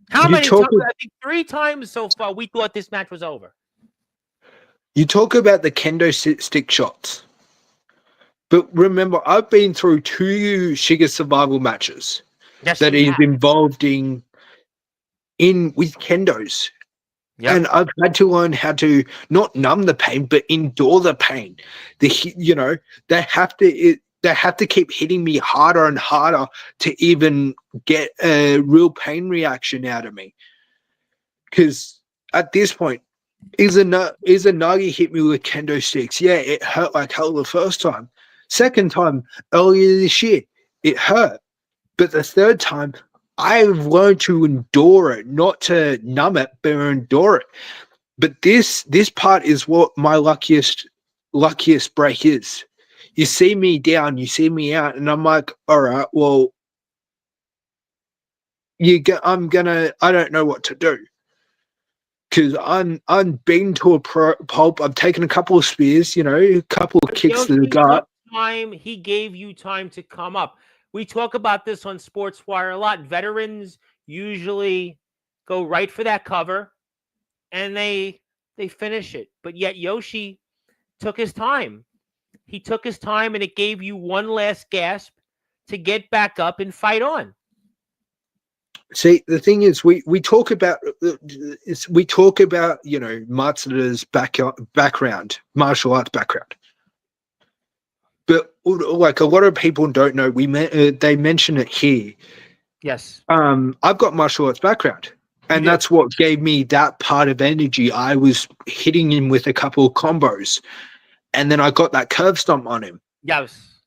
How many times? I think 3 times so far we thought this match was over. You talk about the kendo stick shots. But remember, I've been through 2 Shiga survival matches that he's involved in with kendos. Yep. And I've had to learn how to not numb the pain, but endure the pain. They have to keep hitting me harder and harder to even get a real pain reaction out of me. Because at this point, Izanagi hit me with kendo sticks. Yeah, it hurt like hell the first time. Second time, earlier this year, it hurt. But the third time, I've learned to endure it, not to numb it, but endure it. But this part is what my luckiest break is. You see me down, you see me out, and I'm like, all right, well, I don't know what to do. Because I'm been to a pulp. I've taken a couple of spears, a couple of kicks to the gut. He gave you time to come up. We talk about this on Sportswire a lot. Veterans usually go right for that cover, and they finish it. But yet Yoshi took his time. He took his time, and it gave you one last gasp to get back up and fight on. See, the thing is, we talk about Matsuda's background, martial arts background, but like a lot of people don't know. They mention it here. Yes. I've got martial arts background. And that's what gave me that part of energy. I was hitting him with a couple of combos, and then I got that curve stomp on him. Yes.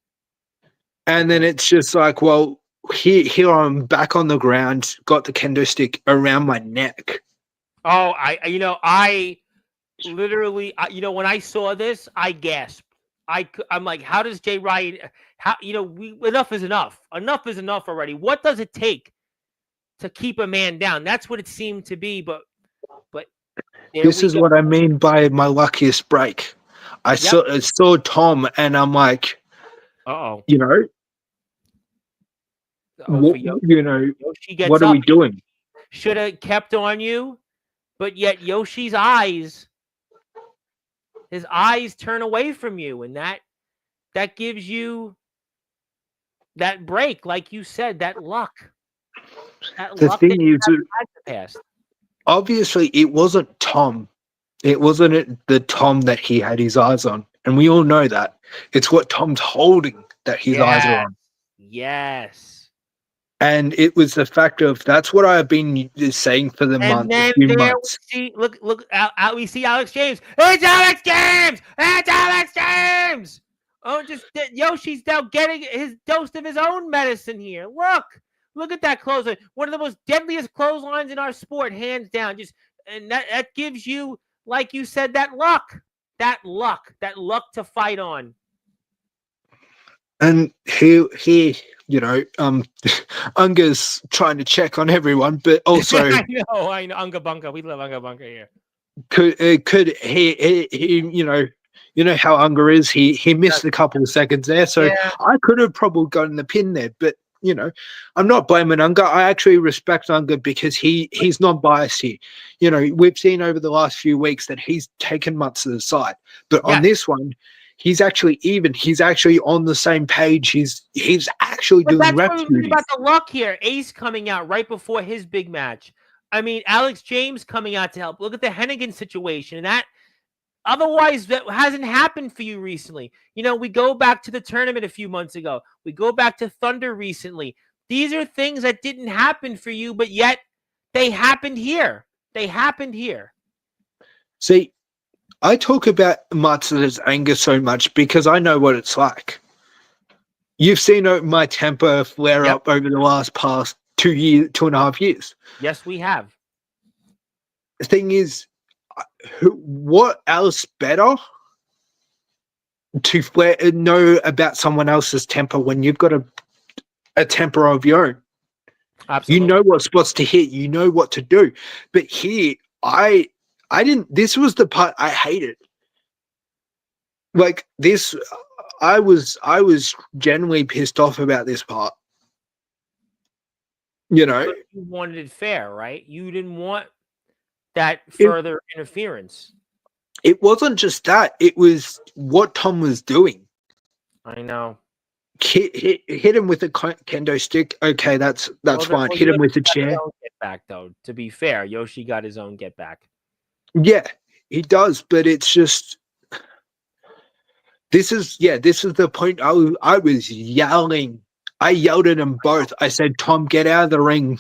And then it's just like, well, here I'm back on the ground, got the kendo stick around my neck. Oh, I literally, when I saw this, I gasped. I'm like, how does Jay Ryan? How enough is enough. Enough is enough already. What does it take to keep a man down? That's what it seemed to be. But this is what I mean by my luckiest break. I saw Tom, and I'm like, oh, Yoshi gets what are we doing? Should have kept on you, but yet Yoshi's eyes. His eyes turn away from you, and that gives you that break, like you said, that luck. The thing is, obviously, it wasn't Tom. It wasn't the Tom that he had his eyes on, and we all know that. It's what Tom's holding that his eyes are on. Yes. And it was the fact of that's what I've been saying for the few months. Look out! We see Alex James. It's Alex James. It's Alex James. Oh, Yoshi's now getting his dose of his own medicine here. Look at that clothesline. One of the most deadliest clotheslines in our sport, hands down. And that gives you, like you said, that luck to fight on. And he Unga's trying to check on everyone, but also I know, Unga Bunga. We love Unga Bunga here. Could he how Unga is? He missed a couple of seconds there, so I could have probably gotten the pin there, but I'm not blaming Unga. I actually respect Unga because he's non-biased here. We've seen over the last few weeks that he's taken Mutz to the side, but on this one, he's actually even. He's actually on the same page. He's actually doing rep duties. About the luck here. Ace coming out right before his big match. I mean, Alex James coming out to help. Look at the Hennigan situation, and that otherwise that hasn't happened for you recently. We go back to the tournament a few months ago. We go back to Thunder recently. These are things that didn't happen for you, but yet they happened here. See, I talk about Matsuda's anger so much because I know what it's like. You've seen my temper flare up over the past 2.5 years. Yes, we have. The thing is, what else better to know about someone else's temper when you've got a temper of your own? Absolutely. You know what spots to hit. You know what to do. But here, I didn't. This was the part I hated. Like this, I was genuinely pissed off about this part. You wanted it fair, right? You didn't want that further interference. It wasn't just that. It was what Tom was doing. I know. Hit him with a kendo stick. Okay, that's fine. Hit him with a chair. Get back though. To be fair, Yoshi got his own get back. Yeah, he does, but it's just this is the point. I was yelling. I yelled at them both. I said, "Tom, get out of the ring.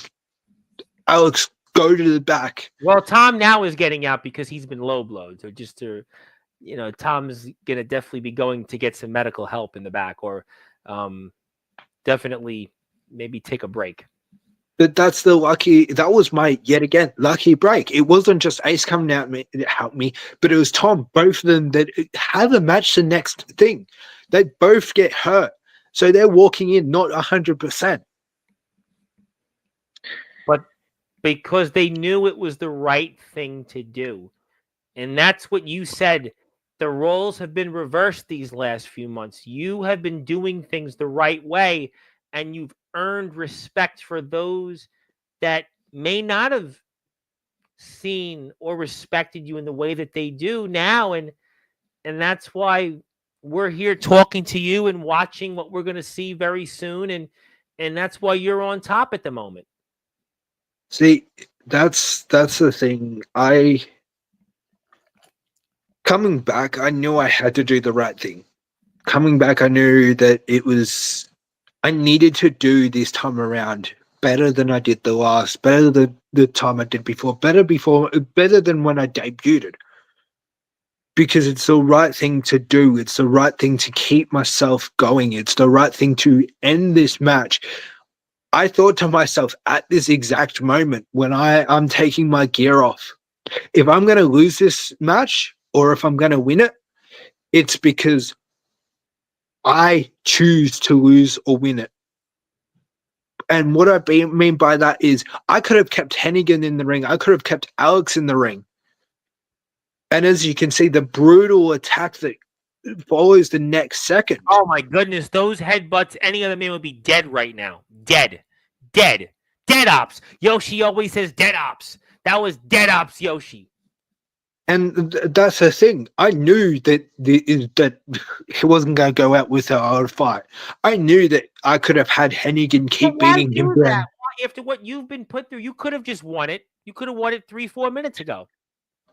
Alex, go to the back." Well, Tom now is getting out because he's been low blowed. So Tom's gonna definitely be going to get some medical help in the back, or definitely maybe take a break. But that was my yet again lucky break. It wasn't just Ace coming out to help me, but it was Tom. Both of them that have a match the next thing. They both get hurt. So they're walking in not 100%. But because they knew it was the right thing to do. And that's what you said. The roles have been reversed these last few months. You have been doing things the right way, and you've earned respect for those that may not have seen or respected you in the way that they do now. And that's why we're here talking to you and watching what we're going to see very soon. And that's why you're on top at the moment. See, that's the thing. Coming back, I knew I had to do the right thing. Coming back, I knew that I needed to do this time around better than I did better than the time I did before, better than when I debuted. Because it's the right thing to do. It's the right thing to keep myself going. It's the right thing to end this match. I thought to myself at this exact moment when I'm taking my gear off, if I'm going to lose this match or if I'm going to win it, it's because I choose to lose or win it. And what I mean by that is I could have kept Hennigan in the ring. I could have kept Alex in the ring. And as you can see, the brutal attack that follows the next second. Oh my goodness, those headbutts, any other man would be dead right now. Dead. Dead. Dead ops. Yoshi always says dead ops. That was dead ops, Yoshi. And that's the thing. I knew that he wasn't going to go out without a fight. I knew that I could have had Hennigan keep beating him down. After what you've been put through, you could have just won it. You could have won it 3-4 minutes ago.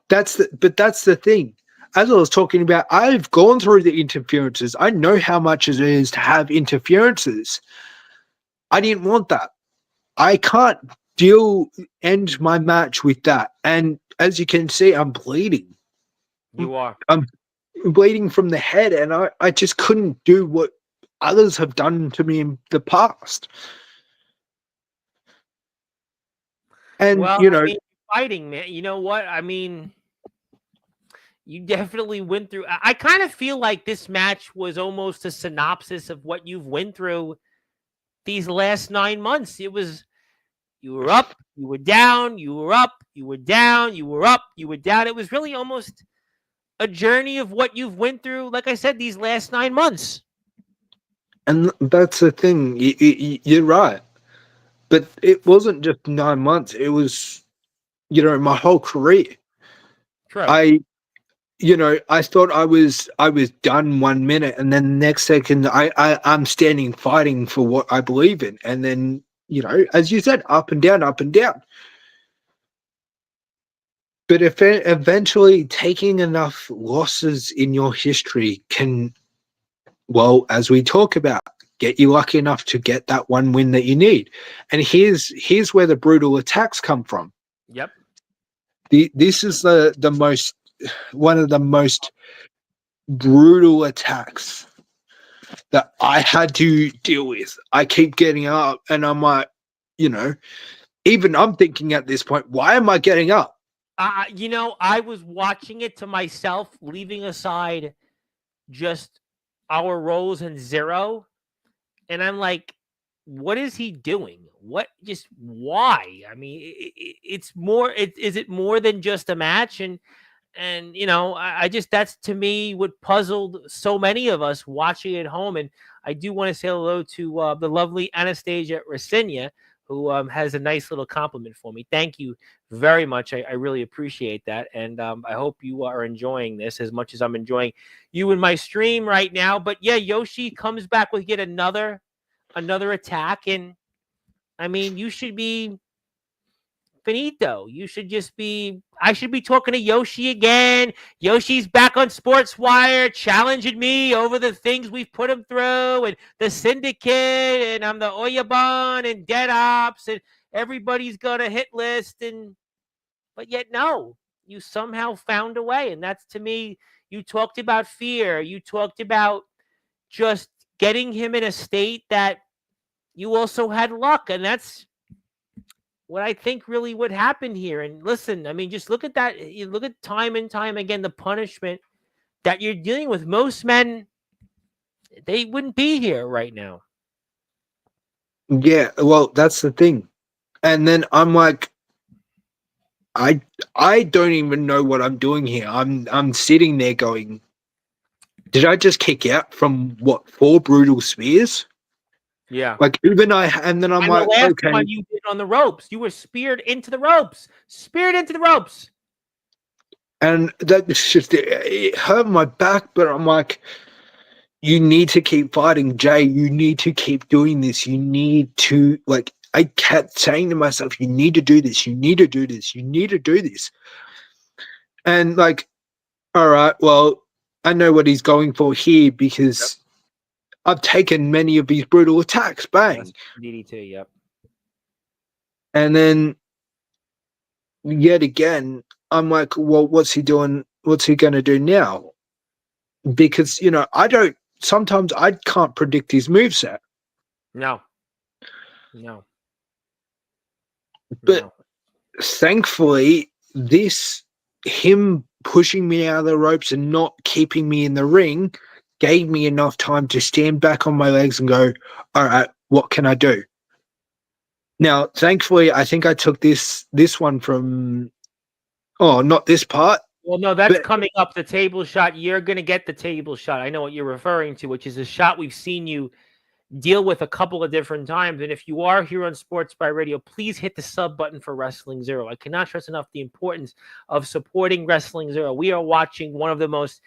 That's the thing. As I was talking about, I've gone through the interferences. I know how much it is to have interferences. I didn't want that. I can't end my match with that. And as you can see, I'm bleeding. You are. I'm bleeding from the head, and I just couldn't do what others have done to me in the past. And, well, I mean, fighting, man. You know what? I mean, you definitely went through. I kind of feel like this match was almost a synopsis of what you've went through these last 9 months. It was, you were up, you were down, you were up, you were down, you were up, you were down. It was really almost a journey of what you've went through, like I said, these last 9 months. And that's the thing. You're right. But it wasn't just 9 months. It was, my whole career. True. I thought I was done 1 minute, and then the next second I'm standing fighting for what I believe in. And then, as you said, up and down, up and down. But if eventually taking enough losses in your history can, well, as we talk about, get you lucky enough to get that one win that you need. And here's where the brutal attacks come from. Yep. This is one of the most brutal attacks that I had to deal with. I keep getting up and I'm like, even I'm thinking at this point, why am I getting up? I was watching it to myself, leaving aside just our roles in zero. And I'm like, what is he doing? Why? I mean, it's more, is it more than just a match? And I just, that's to me what puzzled so many of us watching at home. And I do want to say hello to the lovely Anastasia Rasinia, who has a nice little compliment for me. Thank you very much. I really appreciate that. And I hope you are enjoying this as much as I'm enjoying you in my stream right now. But yeah, Yoshi comes back with yet another attack. And I mean, you should be finito. You should just be, I should be talking to Yoshi again. Yoshi's back on Sportswire challenging me over the things we've put him through and the syndicate, and I'm the Oyabon and Dead Ops, and everybody's got a hit list. But yet, no, you somehow found a way. And that's, to me, you talked about fear. You talked about just getting him in a state that you also had luck. And that's what I think really would happen here. And listen, I mean, just look at that. You look at time and time again, the punishment that you're dealing with. Most men, they wouldn't be here right now. Yeah, well, that's the thing. And then I'm like, I don't even know what I'm doing here. I'm sitting there going, did I just kick out from 4 brutal spears? Yeah. Like, and then I'm like, the last okay. one you did on the ropes, you were speared into the ropes. And that's just, it hurt my back, but I'm like, you need to keep fighting, Jay. You need to keep doing this. You need to, like, I kept saying to myself, you need to do this. You need to do this. You need to do this. And like, all right, well, I know what he's going for here because I've taken many of these brutal attacks. Bang. DDT, yep. And then yet again, I'm like, well, what's he doing? What's he going to do now? Because, sometimes I can't predict his moveset. No. But thankfully, him pushing me out of the ropes and not keeping me in the ring gave me enough time to stand back on my legs and go, all right, what can I do? Now, thankfully, I think I took this one from, not this part. Well, no, that's coming up, the table shot. You're going to get the table shot. I know what you're referring to, which is a shot we've seen you deal with a couple of different times. And if you are here on Sportzwire Radio, please hit the sub button for Wrestling Zero. I cannot stress enough the importance of supporting Wrestling Zero. We are watching one of the most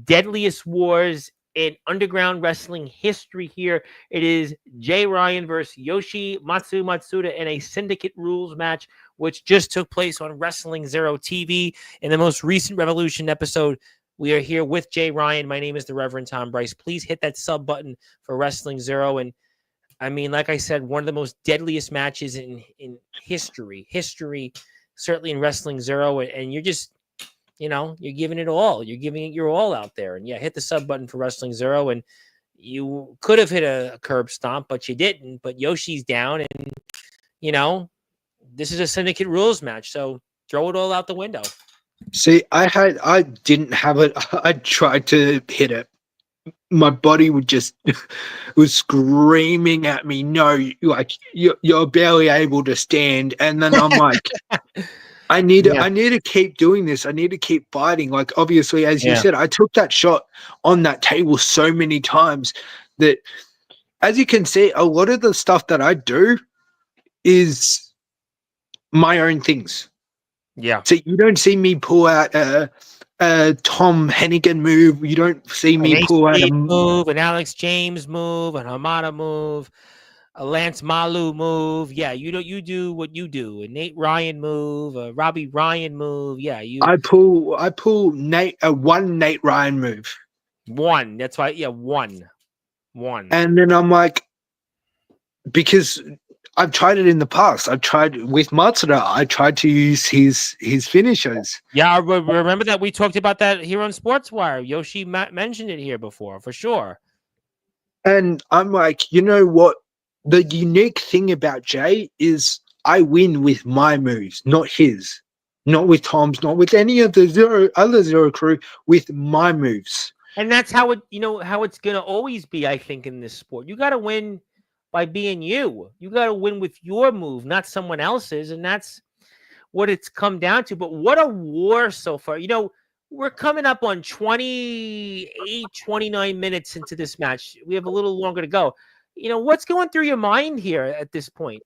deadliest wars in underground wrestling history here. It is Jay Ryan versus Yoshi Matsuda in a Syndicate Rules match, which just took place on Wrestling Zero TV in the most recent Revolution episode. We are here with Jay Ryan. My name is the Reverend Tom Bryce. Please hit that sub button for Wrestling Zero. And I mean, like I said, one of the most deadliest matches in history, certainly in Wrestling Zero. And you're just, you're giving it all. You're giving it your all out there. And yeah, hit the sub button for Wrestling Zero. And you could have hit a curb stomp, but you didn't. But Yoshi's down. And, this is a Syndicate Rules match. So throw it all out the window. See, I didn't have it. I tried to hit it. My body was screaming at me. No, like you're barely able to stand. And then I'm like, I need to keep doing this. I need to keep fighting. Like, obviously, as you said, I took that shot on that table so many times that, as you can see, a lot of the stuff that I do is my own things. Yeah. So you don't see me pull out a Tom Hennigan move. You don't see me pull out a move, an Alex James move, an Hamada move, a Lance Malu move. Yeah, you do what you do. A Nate Ryan move, a Robbie Ryan move. Yeah, I pull one Nate Ryan move. One. That's why. Yeah, one. And then I'm like, because I've tried it in the past. I've tried with Matsuda. I tried to use his finishers. Yeah, I remember that we talked about that here on Sportswire. Yoshi mentioned it here before, for sure. And I'm like, you know what? The unique thing about Jay is I win with my moves, not his. Not with Tom's, not with any of the other Zero crew, with my moves. And that's how it's going to always be, I think, in this sport. You got to win by being you. You got to win with your move, not someone else's. And that's what it's come down to. But what a war so far. We're coming up on 28, 29 minutes into this match. We have a little longer to go. What's going through your mind here at this point?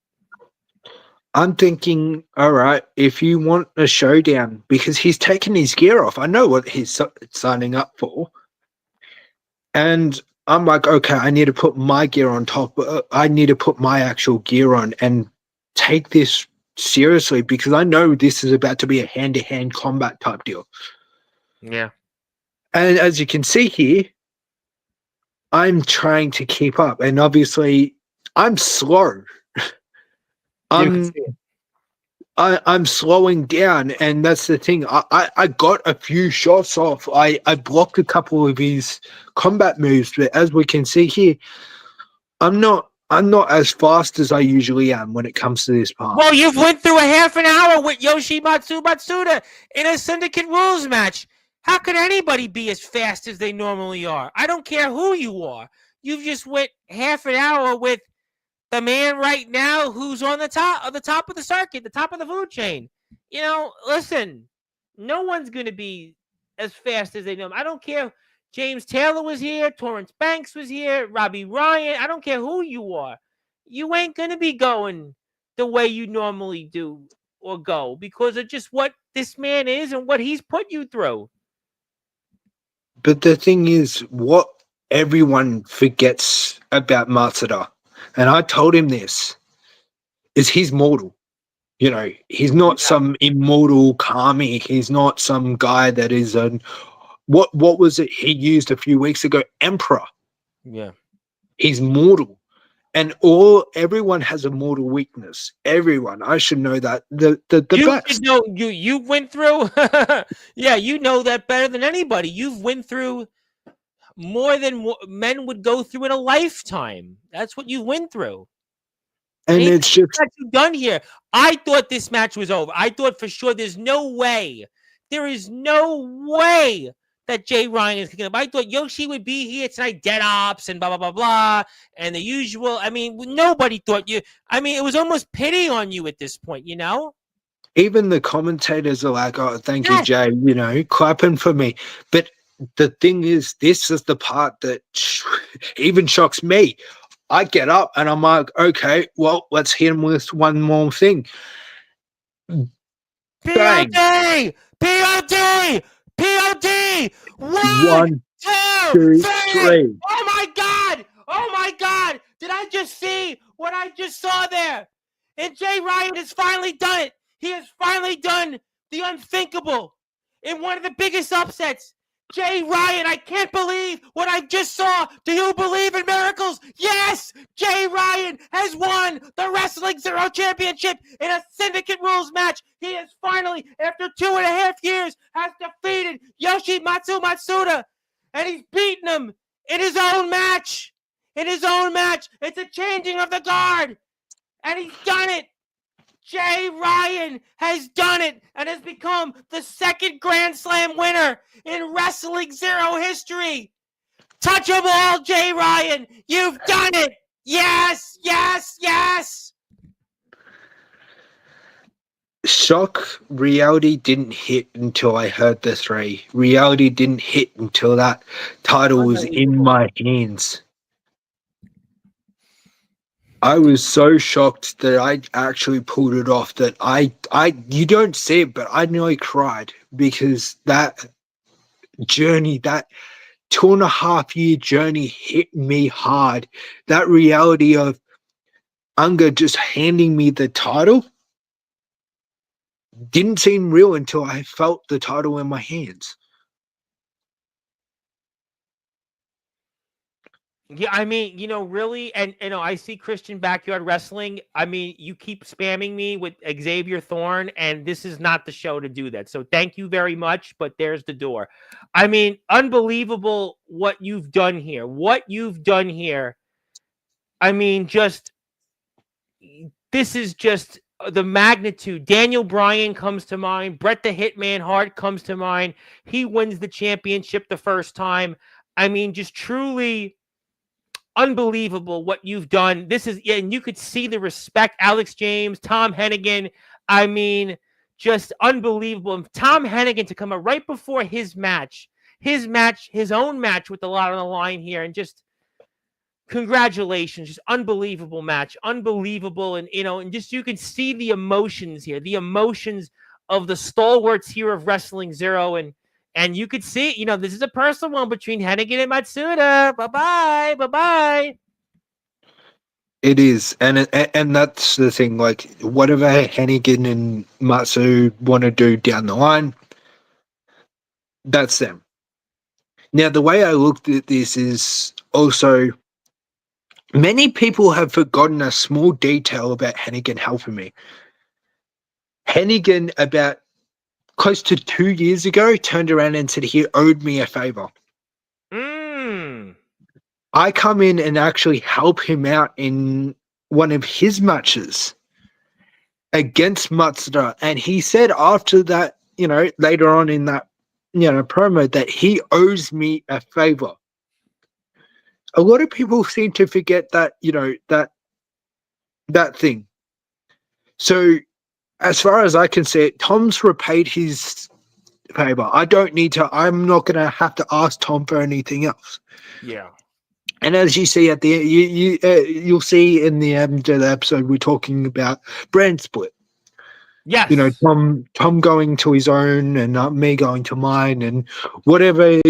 I'm thinking, all right, if you want a showdown, because he's taken his gear off. I know what he's signing up for. And I'm like, okay, I need to put my gear on top. I need to put my actual gear on and take this seriously, because I know this is about to be a hand-to-hand combat type deal. Yeah. And as you can see here, I'm trying to keep up. And obviously, I'm slow. I'm slowing down, and that's the thing. I got a few shots off. I blocked a couple of his combat moves, but as we can see here, I'm not as fast as I usually am when it comes to this part. Well, you've went through a half an hour with Yoshi Matsuda in a Syndicate Rules match. How could anybody be as fast as they normally are? I don't care who you are. You've just went half an hour with the man right now who's on the top of the circuit, the top of the food chain. Listen, no one's going to be as fast as they know. I don't care. James Taylor was here. Torrance Banks was here. Robbie Ryan. I don't care who you are. You ain't going to be going the way you normally do or go because of just what this man is and what he's put you through. But the thing is, what everyone forgets about Matsuda, and I told him this, is he's mortal. He's not some immortal Kami. He's not some guy that is what was it he used a few weeks ago? Emperor. Yeah. He's mortal. And everyone has a mortal weakness. Everyone. I should know that. The You best. should know you went through. Yeah, you know that better than anybody. You've went through more than men would go through in a lifetime. That's what you went through. And it's just what you've done here. I thought this match was over. I thought for sure there is no way that Jay Ryan is kicking up. I thought Yoshi would be here tonight, dead ops and blah, blah, blah, blah, and the usual. I mean, nobody thought you. I mean, it was almost pity on you at this point, you know? even the commentators are like, "Oh, thank you, Yes. Jay," clapping for me. But the thing is, this is the part that even shocks me. I get up and I'm like, okay, well, let's hit him with one more thing. Bang. POD! POD! POD! One, two, two, three. Oh my God! Oh my God! Did I just see what I just saw there? And Jay Ryan has finally done it. He has finally done the unthinkable in one of the biggest upsets. Jay Ryan, I can't believe what I just saw. Do you believe in miracles? Yes! Jay Ryan has won the Wrestling Zero Championship in a Syndicate Rules match. He has finally, after 2.5 years, has defeated Yoshimatsu Matsuda. And he's beaten him in his own match. It's a changing of the guard. And he's done it. Jay Ryan has done it and has become the second Grand Slam winner in Wrestling Zero history. Touch them all, Jay Ryan. You've done it. Yes, yes, yes. Shock, reality didn't hit until I heard the three. Reality didn't hit until that title was in my hands. I was so shocked that I actually pulled it off, that you don't see it, but I nearly cried, because that journey, that 2.5-year journey hit me hard. That reality of Unger just handing me the title didn't seem real until I felt the title in my hands. Yeah, I mean, really, and I see Christian Backyard Wrestling. I mean, you keep spamming me with Xavier Thorne, and this is not the show to do that. So thank you very much, but there's the door. I mean, unbelievable what you've done here. I mean, this is just the magnitude. Daniel Bryan comes to mind. Bret the Hitman Hart comes to mind. He wins the championship the first time. I mean, just truly unbelievable what you've done. And you could see the respect. Alex James, Tom Hennigan. I mean, just unbelievable. And Tom Hennigan to come out right before his own match with a lot on the line here, and just congratulations, just unbelievable match, unbelievable. And and just you can see the emotions here, the emotions of the stalwarts here of Wrestling Zero, and you could see, this is a personal one between Hennigan and Matsuda. Bye-bye. It is, and that's the thing. Like, whatever Hennigan and Matsu want to do down the line, that's them. Now, the way I looked at this is also, many people have forgotten a small detail about Hennigan helping me. Hennigan, about close to 2 years ago, turned around and said he owed me a favor. I come in and actually help him out in one of his matches against Matsuda, and he said after that, later on in that, promo, that he owes me a favor. A lot of people seem to forget that, that thing. So, as far as I can see it, Tom's repaid his favor. I'm not going to have to ask Tom for anything else. Yeah. And as you see at the end, you'll see in the end of the episode, we're talking about brand split. Yes. Tom going to his own and me going to mine, and whatever,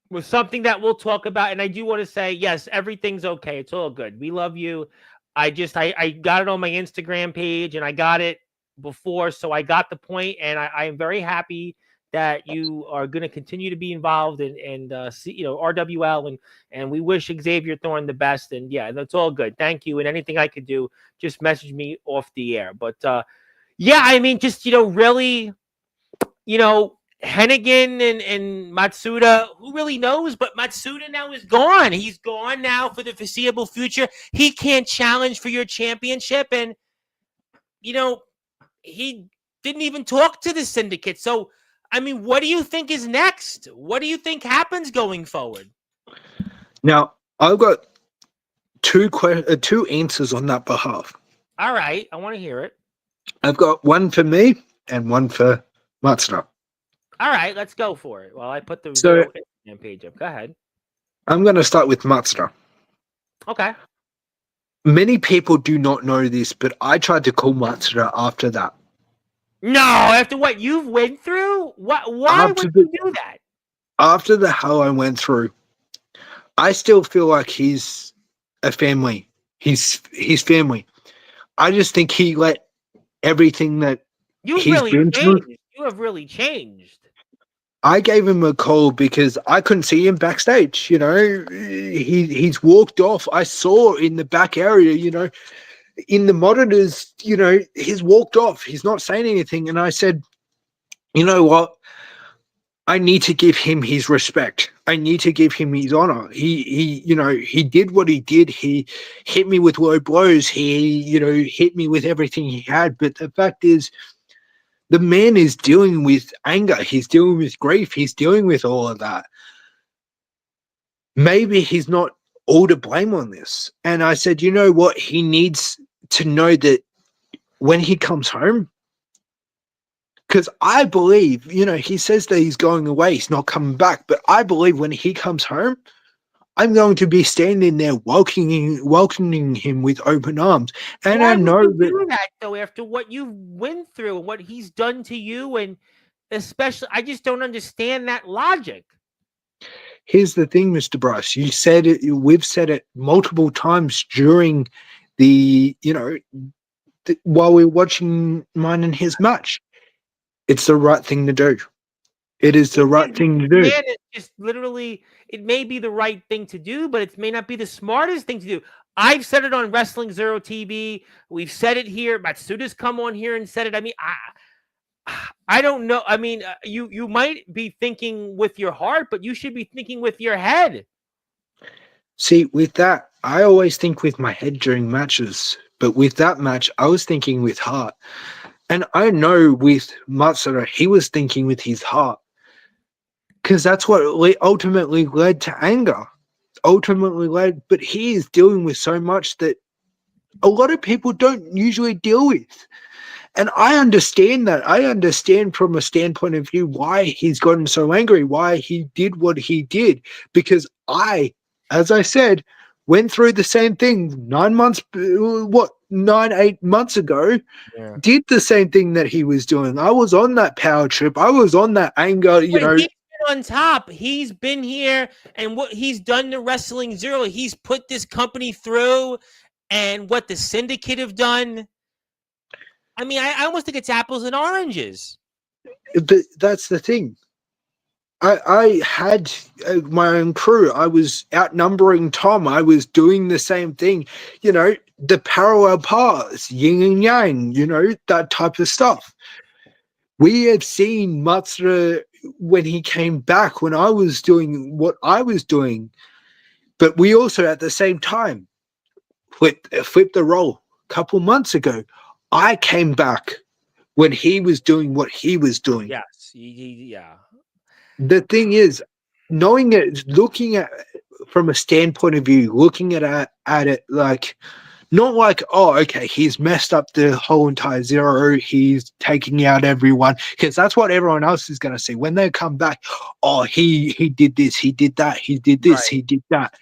was something that we'll talk about. And I do want to say, yes, everything's okay. It's all good. We love you. I got it on my Instagram page, and I got it before, so I got the point, and I am very happy that you are going to continue to be involved and see, RWL, and we wish Xavier Thorne the best. And yeah, that's all good. Thank you. And anything I could do, just message me off the air. But yeah, I mean, just really, Hennigan and Matsuda, who really knows? But Matsuda now is gone. He's gone now for the foreseeable future. He can't challenge for your championship, and he didn't even talk to the syndicate. So, I mean, what do you think is next? What do you think happens going forward? Now, I've got two answers on that behalf. All right, I want to hear it. I've got one for me and one for Matsuda. All right, let's go for it. Well, I put the Instagram page up. Go ahead. I'm going to start with Matsuda. Okay. Many people do not know this, but I tried to call Matsuda after that. No, after what you've went through? Why would you do that? After the hell I went through, I still feel like he's a family. He's family. I just think he let everything that he's been through. You have really changed. I gave him a call because I couldn't see him backstage. He's walked off. I saw in the back area, in the monitors, he's walked off. He's not saying anything. And I said, you know what? I need to give him his respect. I need to give him his honor. He did what he did. He hit me with low blows. He, hit me with everything he had. But the fact is, the man is dealing with anger. He's dealing with grief. He's dealing with all of that. Maybe he's not all to blame on this. And I said, you know what? He needs to know that when he comes home, because I believe, he says that he's going away, he's not coming back. But I believe when he comes home, I'm going to be standing there welcoming him with open arms. And Why I know would you do that, though, after what you went through, what he's done to you, and especially, I just don't understand that logic. Here's the thing, Mr. Bryce. You said it. We've said it multiple times during the, while we're watching mine and his match. It's the right thing to do. It is the right thing to do. Man, it's just literally, it may be the right thing to do, but it may not be the smartest thing to do. I've said it on Wrestling Zero TV. We've said it here. Matsuda's come on here and said it. I mean, I don't know. I mean, you might be thinking with your heart, but you should be thinking with your head. See, with that, I always think with my head during matches. But with that match, I was thinking with heart. And I know with Matsuda, he was thinking with his heart. Because that's what ultimately led to anger. But he is dealing with so much that a lot of people don't usually deal with. And I understand that. I understand from a standpoint of view why he's gotten so angry, why he did what he did. Because I, as I said, went through the same thing 8 months ago. Yeah. Did the same thing that he was doing. I was on that power trip. I was on that anger, He's been on top. He's been here, and what he's done to Wrestling Zero, he's put this company through, and what the syndicate have done. I mean, I almost think it's apples and oranges. That's the thing. I had my own crew. I was outnumbering Tom. I was doing the same thing. The parallel paths, yin and yang, that type of stuff. We have seen Matsuda when he came back, when I was doing what I was doing. But we also, at the same time, flipped the role. A couple months ago, I came back when he was doing what he was doing. Yes, yeah. The thing is, knowing it, looking at from a standpoint of view, looking at it like, not like, oh, okay, he's messed up the whole entire Zero, he's taking out everyone, because that's what everyone else is going to see when they come back. Oh, he did this, he did that, he did this, right. He did that.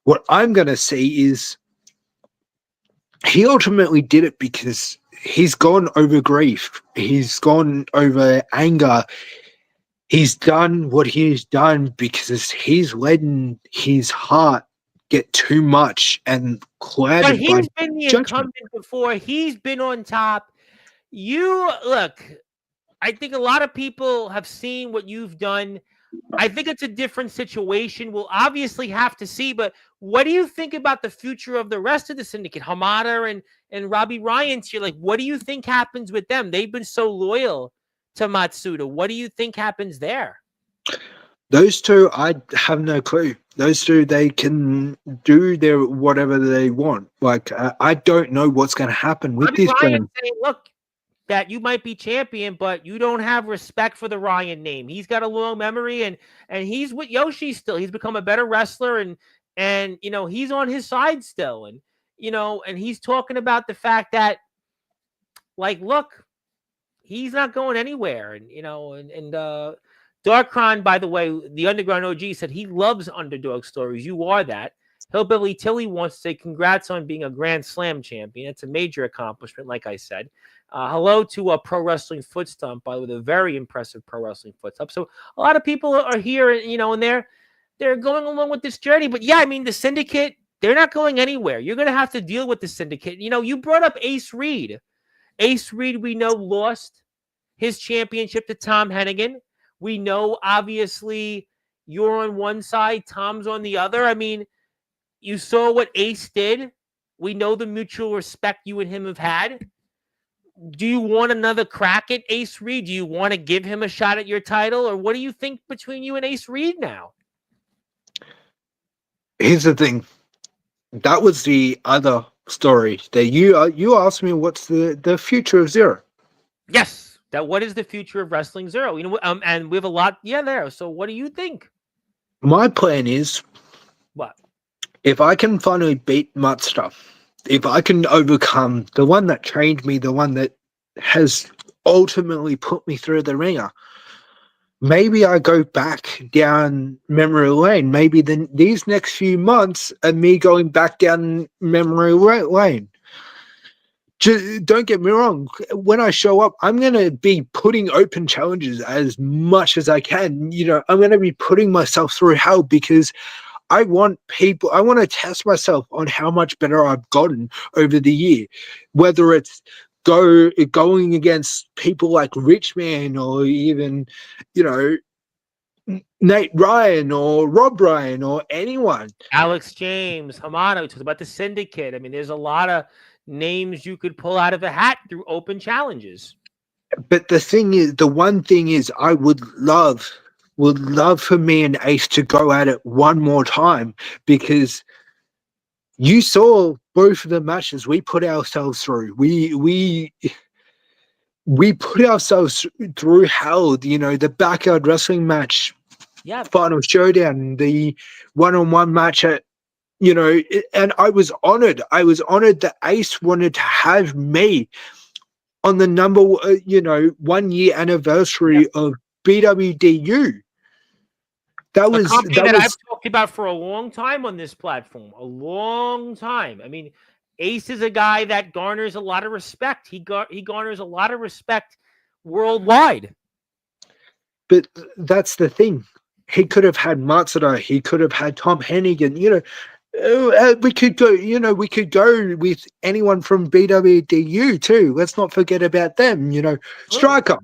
What I'm going to see is he ultimately did it because he's gone over grief, he's gone over anger. He's done what he's done because he's letting his heart get too much and clouded. But he's been the incumbent before. He's been on top. You look. I think a lot of people have seen what you've done. I think it's a different situation. We'll obviously have to see, but what do you think about the future of the rest of the syndicate? Hamada and Robbie Ryan's here. Like, what do you think happens with them? They've been so loyal to Matsuda. What do you think happens there? Those two, I have no clue. Those two, they can do their whatever they want. Like, I don't know what's going to happen with Robbie this Ryan brand. saying, look, that you might be champion, but you don't have respect for the Ryan name. He's got a long memory, and he's with Yoshi still. He's become a better wrestler, and you know, he's on his side still, and you know, and he's talking about the fact that, like, look, he's not going anywhere, and you know, and Darkron, by the way, the Underground OG said he loves underdog stories. You are that. Hillbilly Tilly wants to say congrats on being a Grand Slam champion. It's a major accomplishment, like I said. Hello to Pro Wrestling Foot Stomp, by the way, a very impressive Pro Wrestling Foot Stomp. So a lot of people are here, you know, and they're going along with this journey. But yeah, I mean, the syndicate, they're not going anywhere. You're going to have to deal with the syndicate. You know, you brought up Ace Reed. Ace Reed, we know, lost his championship to Tom Hennigan. We know, obviously, you're on one side, Tom's on the other. I mean, you saw what Ace did. We know the mutual respect you and him have had. Do you want another crack at Ace Reed? Do you want to give him a shot at your title? Or what do you think between you and Ace Reed now? Here's the thing. That was the other story that you asked me what's the future of Zero. Yes. That what is the future of Wrestling Zero? You know, and we have a lot, there. So what do you think? My plan is, what? If I can finally beat Matsuda, if I can overcome the one that trained me, the one that has ultimately put me through the ringer, maybe I go back down memory lane. Maybe these next few months are me going back down memory lane. Don't get me wrong. When I show up, I'm going to be putting open challenges as much as I can. You know, I'm going to be putting myself through hell because I want to test myself on how much better I've gotten over the year, whether it's going against people like Richman or even, you know, Nate Ryan or Rob Ryan or anyone. Alex James, Hamano, talks about the syndicate. I mean, there's a lot of names you could pull out of a hat through open challenges. But the one thing is, I would love for me and Ace to go at it one more time, because you saw both of the matches we put ourselves through. We put ourselves through hell. You know, the backyard wrestling match, final showdown, the one-on-one match at, you know, and I was honored. I was honored that Ace wanted to have me on the 1 year anniversary of BWDU. That was a company that I've talked about for a long time on this platform. A long time. I mean, Ace is a guy that garners a lot of respect. He garners a lot of respect worldwide. But that's the thing. He could have had Matsuda. He could have had Tom Hennigan. You know, we could go. You know, we could go with anyone from BWDU too. Let's not forget about them. You know, Striker.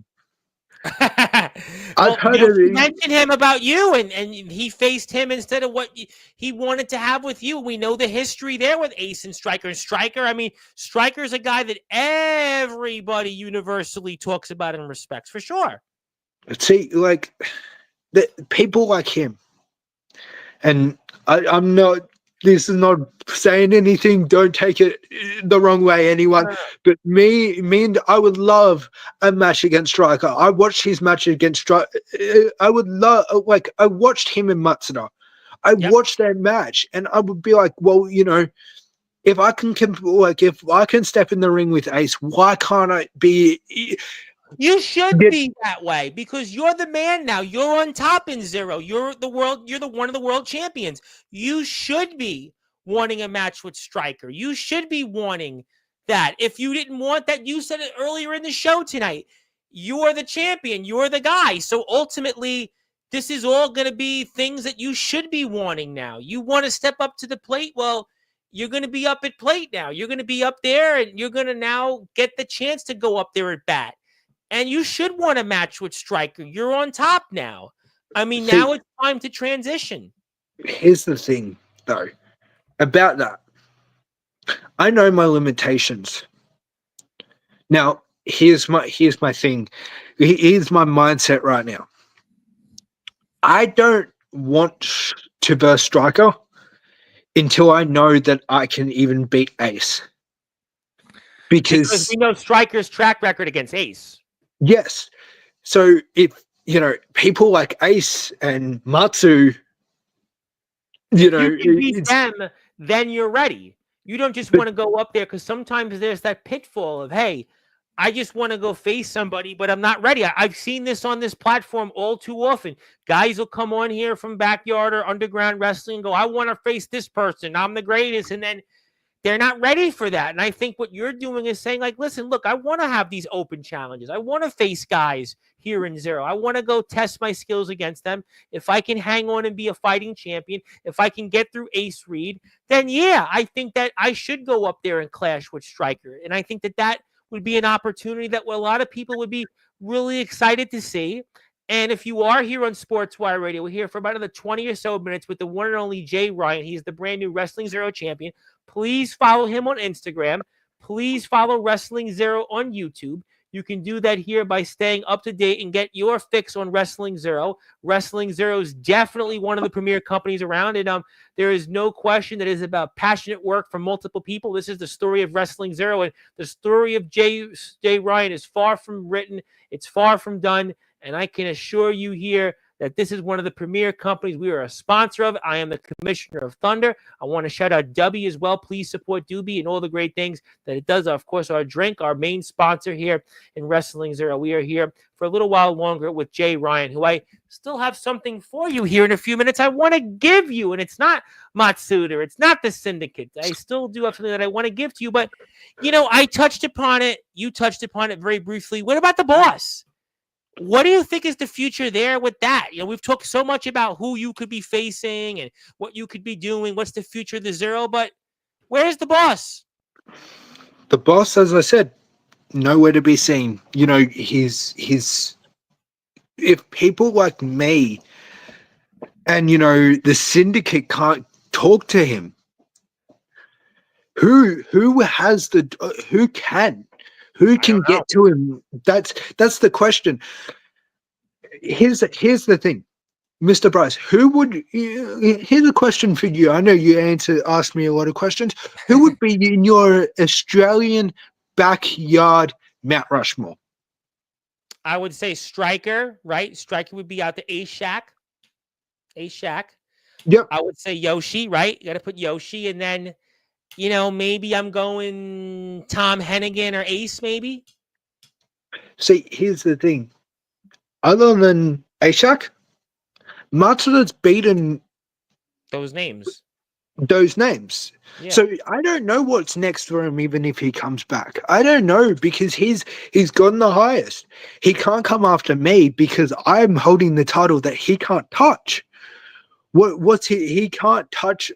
Well, you mentioned him about you, and he faced him instead of what he wanted to have with you. We know the history there with Ace and Striker. And Striker, I mean, Striker's a guy that everybody universally talks about and respects, for sure. See, like, people like him, and I'm not. This is not saying anything. Don't take it the wrong way, anyone. But me, and I would love a match against Striker. I watched his match against Striker. I would love, like, I watched him and Matsuda. I watched that match, and I would be like, well, you know, if I can step in the ring with Ace, why can't I be? You should be that way, because you're the man now. You're on top in Zero. You're the world. You're one of the world champions. You should be wanting a match with Striker. You should be wanting that. If you didn't want that, you said it earlier in the show tonight. You're the champion. You're the guy. So ultimately, this is all going to be things that you should be wanting now. You want to step up to the plate? Well, you're going to be up at plate now. You're going to be up there, and you're going to now get the chance to go up there at bat. And you should want a match with Striker. You're on top now. I mean, See, now it's time to transition. here's the thing, though, about that. I know my limitations. Now, here's my thing. Here's my mindset right now. I don't want to verse Striker until I know that I can even beat Ace. Because Because we know Striker's track record against Ace. yes, so if people like Ace and Matsu, If you can beat them, then you're ready. You don't just want to go up there, because sometimes there's that pitfall of, hey, I just want to go face somebody, but I'm not ready. I've seen this on this platform all too often. Guys will come on here from Backyard or Underground Wrestling and go, I want to face this person. I'm the greatest. And then they're not ready for that. And I think what you're doing is saying, like, listen, look, I want to have these open challenges. I want to face guys here in Zero. I want to go test my skills against them. If I can hang on and be a fighting champion, if I can get through Ace Reed, then yeah, I think that I should go up there and clash with Stryker. And I think that that would be an opportunity that a lot of people would be really excited to see. And if you are here on Sportswire Radio, we're here for about another 20 or so minutes with the one and only Jay Ryan. He's the brand new Wrestling Zero champion. Please follow him on Instagram. Please follow Wrestling Zero on YouTube. You can do that here by staying up to date and get your fix on Wrestling Zero. Wrestling Zero is definitely one of the premier companies around, and there is no question that it is about passionate work from multiple people. This is the story of Wrestling Zero, and the story of Jay Ryan is far from written. It's far from done, and I can assure you here that this is one of the premier companies we are a sponsor of. I am the commissioner of Thunder. I want to shout out Dubby as well. Please support Doobie and all the great things that it does. Of course, our drink, our main sponsor here in Wrestling Zero. We are here for a little while longer with Jay Ryan, who I still have something for you here in a few minutes I want to give you. And it's not Matsuda. It's not the Syndicate. I still do have something that I want to give to you. But, I touched upon it. You touched upon it very briefly. What about the boss? What do you think is the future there with that? We've talked so much about who you could be facing and what you could be doing. What's the future of the Zero? But where's the boss? The boss, as I said, nowhere to be seen. He's if people like me and the Syndicate can't talk to him, who has who can get to him? That's the question. Here's the thing, Mr. Bryce. Here's a question for you. I know you asked me a lot of questions. Who would be in your Australian backyard Mount Rushmore? I would say Stryker, right? Stryker would be out the Ace Shack. Yep. I would say Yoshi, right? You got to put Yoshi, and then maybe I'm going Tom Hennigan or Ace, maybe. See, here's the thing. Other than Ashak, Matsuda's beaten those names. Yeah. So I don't know what's next for him, even if he comes back. I don't know, because he's gotten the highest. He can't come after me because I'm holding the title that he can't touch. What's he can't touch.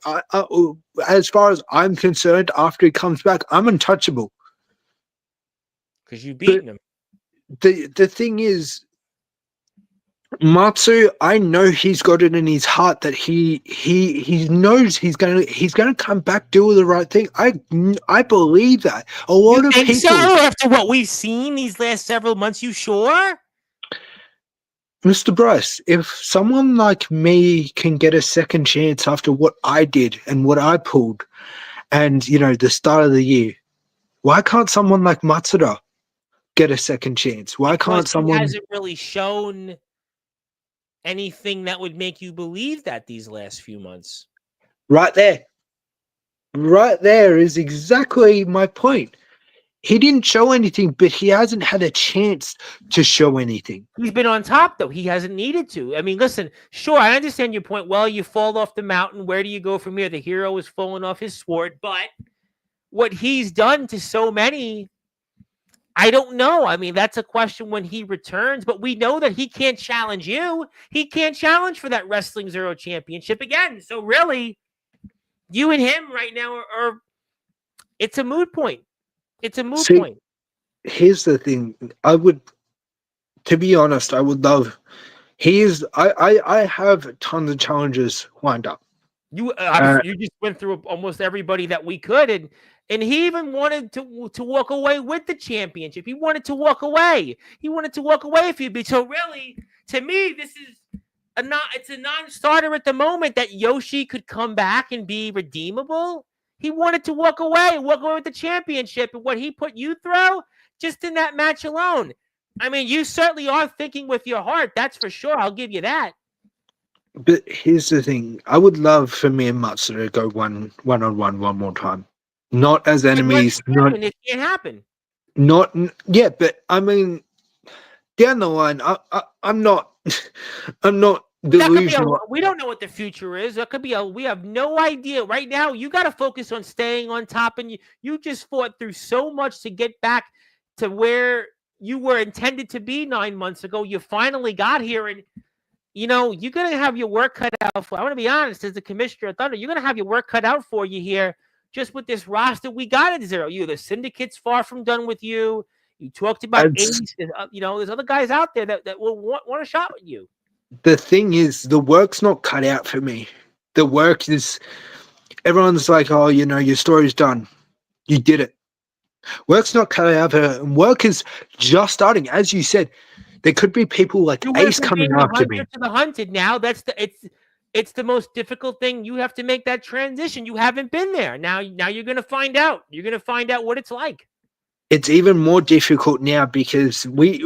As far as I'm concerned, after he comes back, I'm untouchable. Because you've beaten him. The thing is, Matsu, I know he's got it in his heart that he knows he's gonna come back, do the right thing. I believe that. A lot of people. So after what we've seen these last several months, you sure? Mr. Bryce, if someone like me can get a second chance after what I did and what I pulled, and the start of the year, why can't someone like Matsuda get a second chance? Why can't someone? He hasn't really shown anything that would make you believe that these last few months. Right there is exactly my point. He didn't show anything, but he hasn't had a chance to show anything. He's been on top, though. He hasn't needed to. I mean, listen, sure, I understand your point. Well, you fall off the mountain. Where do you go from here? The hero is falling off his sword. But what he's done to so many, I don't know. I mean, that's a question when he returns. But we know that he can't challenge you. He can't challenge for that Wrestling Zero championship again. So really, you and him right now are it's a moot point. It's a moot point. Here's the thing. I would to be honest, I would love. I have tons of challenges lined up. You just went through almost everybody that we could, and he even wanted to walk away with the championship. He wanted to walk away. He wanted to walk away if he'd be. So really, to me, this is it's a non-starter at the moment that Yoshi could come back and be redeemable. He wanted to walk away with the championship, and what he put you through just in that match alone. I mean, you certainly are thinking with your heart. That's for sure. I'll give you that. But here's the thing: I would love for me and Matsuda to go one on one more time, not as enemies. It can't happen. Yeah, but I mean, down the line, I'm not, I'm not delusional. We don't know what the future is. That could be we have no idea right now. You got to focus on staying on top, and you just fought through so much to get back to where you were intended to be 9 months ago. You finally got here, and you're going to have your work cut out for. I want to be honest, as the commissioner of Thunder, you're going to have your work cut out for you here just with this roster we got at Zero. The syndicate's far from done with you. You talked about Ace. There's other guys out there that will want a shot with you. The thing is, the work's not cut out for me. The work is, everyone's like, oh, your story's done. You did it. Work's not cut out. Work is just starting. As you said, there could be people like Ace coming after me. To the hunted now. It's the most difficult thing. You have to make that transition. You haven't been there. Now you're going to find out. You're going to find out what it's like. It's even more difficult now because we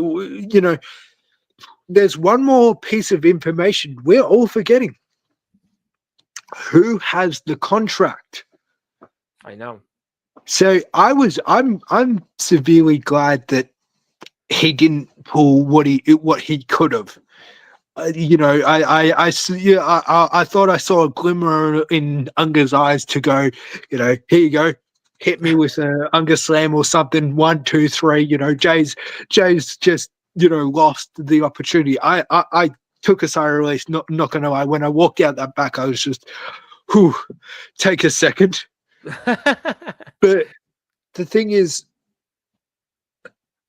there's one more piece of information we're all forgetting. Who has the contract? I know. So I'm severely glad that he didn't pull what he could have. I thought I saw a glimmer in Unga's eyes to go, here you go, hit me with an Unga slam or something. 1, 2, 3. Jay's just lost the opportunity. I took a sigh of release. Not gonna lie, when I walked out that back, I was just, take a second. But the thing is,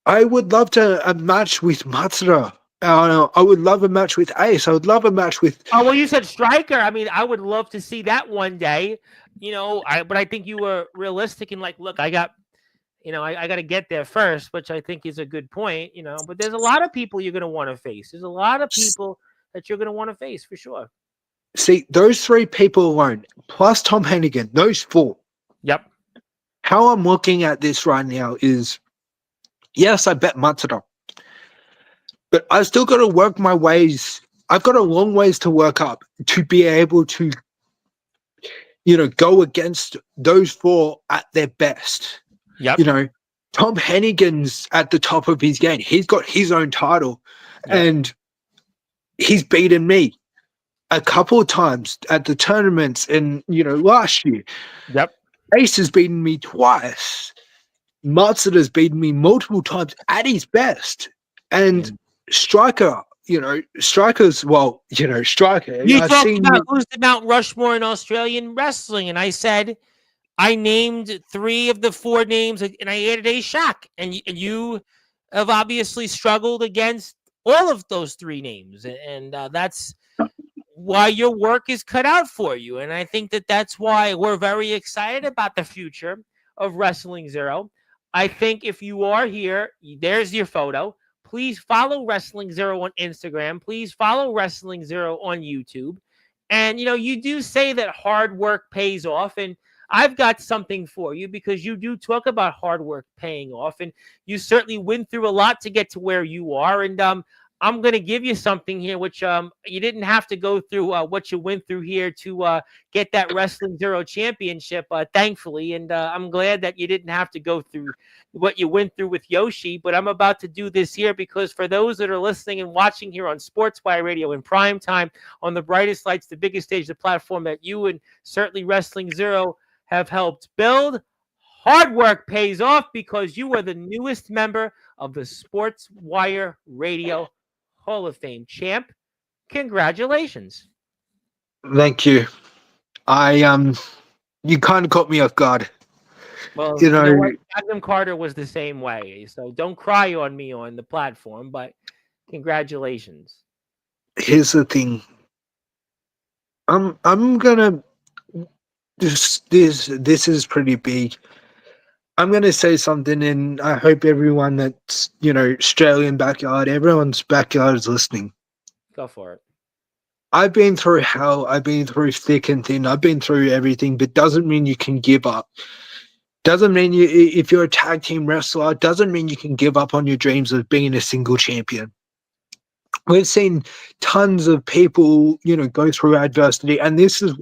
I would love a match with Matsuda. I would love a match with Ace. I would love a match with. Oh, well, you said Striker. I mean, I would love to see that one day. But I think you were realistic and like, look, I got to get there first, which I think is a good point. But there's a lot of people you're going to want to face. There's a lot of people that you're going to want to face for sure. See, those 3 people alone, plus Tom Hennigan, those 4. Yep. How I'm looking at this right now is, yes, I bet Matsuda. But I've still got to work my ways. I've got a long ways to work up to be able to, go against those 4 at their best. Yep. Tom Hennigan's at the top of his game. He's got his own title, and he's beaten me a couple of times at the tournaments and, last year. Yep. Ace has beaten me twice. Matsuda's beaten me multiple times at his best. And Striker, Striker's, Striker. You talked about who's the Mount Rushmore in Australian wrestling, and I said I named 3 of the 4 names, and I added a Shaq, and you have obviously struggled against all of those 3 names, and that's why your work is cut out for you. And I think that's why we're very excited about the future of Wrestling Zero. I think if you are here, there's your photo. Please follow Wrestling Zero on Instagram. Please follow Wrestling Zero on YouTube. And, you do say that hard work pays off. And I've got something for you because you do talk about hard work paying off. And you certainly went through a lot to get to where you are. And I'm going to give you something here, which you didn't have to go through what you went through here to get that Wrestling Zero championship, thankfully. And I'm glad that you didn't have to go through what you went through with Yoshi. But I'm about to do this here because for those that are listening and watching here on Sportswire Radio in prime time on the brightest lights, the biggest stage, the platform that you and certainly Wrestling Zero have helped build, hard work pays off because you are the newest member of the Sportswire Radio Hall of Fame champ. Congratulations. Thank you. You kind of caught me off guard. Well, you know what? Magnum Carter was the same way, so don't cry on me on the platform, but Congratulations. Here's the thing. I'm gonna this is pretty big. I'm gonna say something, and I hope everyone that's Australian backyard, everyone's backyard is listening. Go for it. I've been through hell. I've been through thick and thin. I've been through everything, but doesn't mean you can give up. Doesn't mean if you're a tag team wrestler, doesn't mean you can give up on your dreams of being a single champion. We've seen tons of people, go through adversity, and this is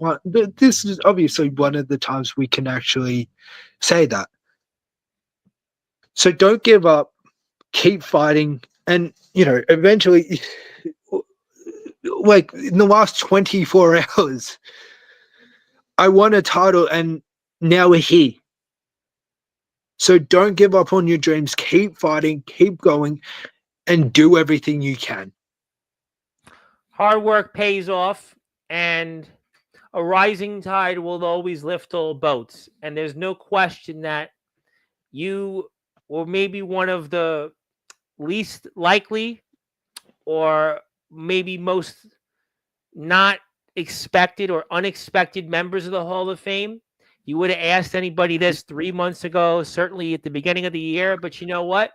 obviously one of the times we can actually say that. So don't give up, keep fighting, and eventually, like in the last 24 hours, I won a title, and now we're here. So don't give up on your dreams. Keep fighting, keep going, and do everything you can. Hard work pays off, and a rising tide will always lift all boats. And there's no question that you were maybe one of the least likely or maybe most not expected or unexpected members of the Hall of Fame. You would have asked anybody this 3 months ago, certainly at the beginning of the year, but you know what?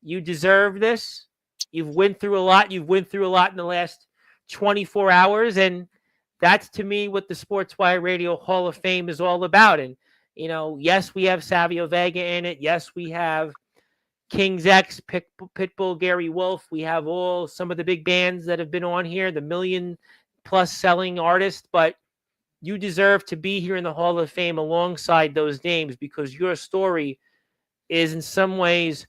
You deserve this. You've went through a lot. You've went through a lot in the last 24 hours, and that's to me what the Sportswire Radio Hall of Fame is all about. And yes, we have Savio Vega in it. Yes, we have King's X, Pitbull, Gary Wolf. We have some of the big bands that have been on here, the million-plus selling artists. But you deserve to be here in the Hall of Fame alongside those names because your story is in some ways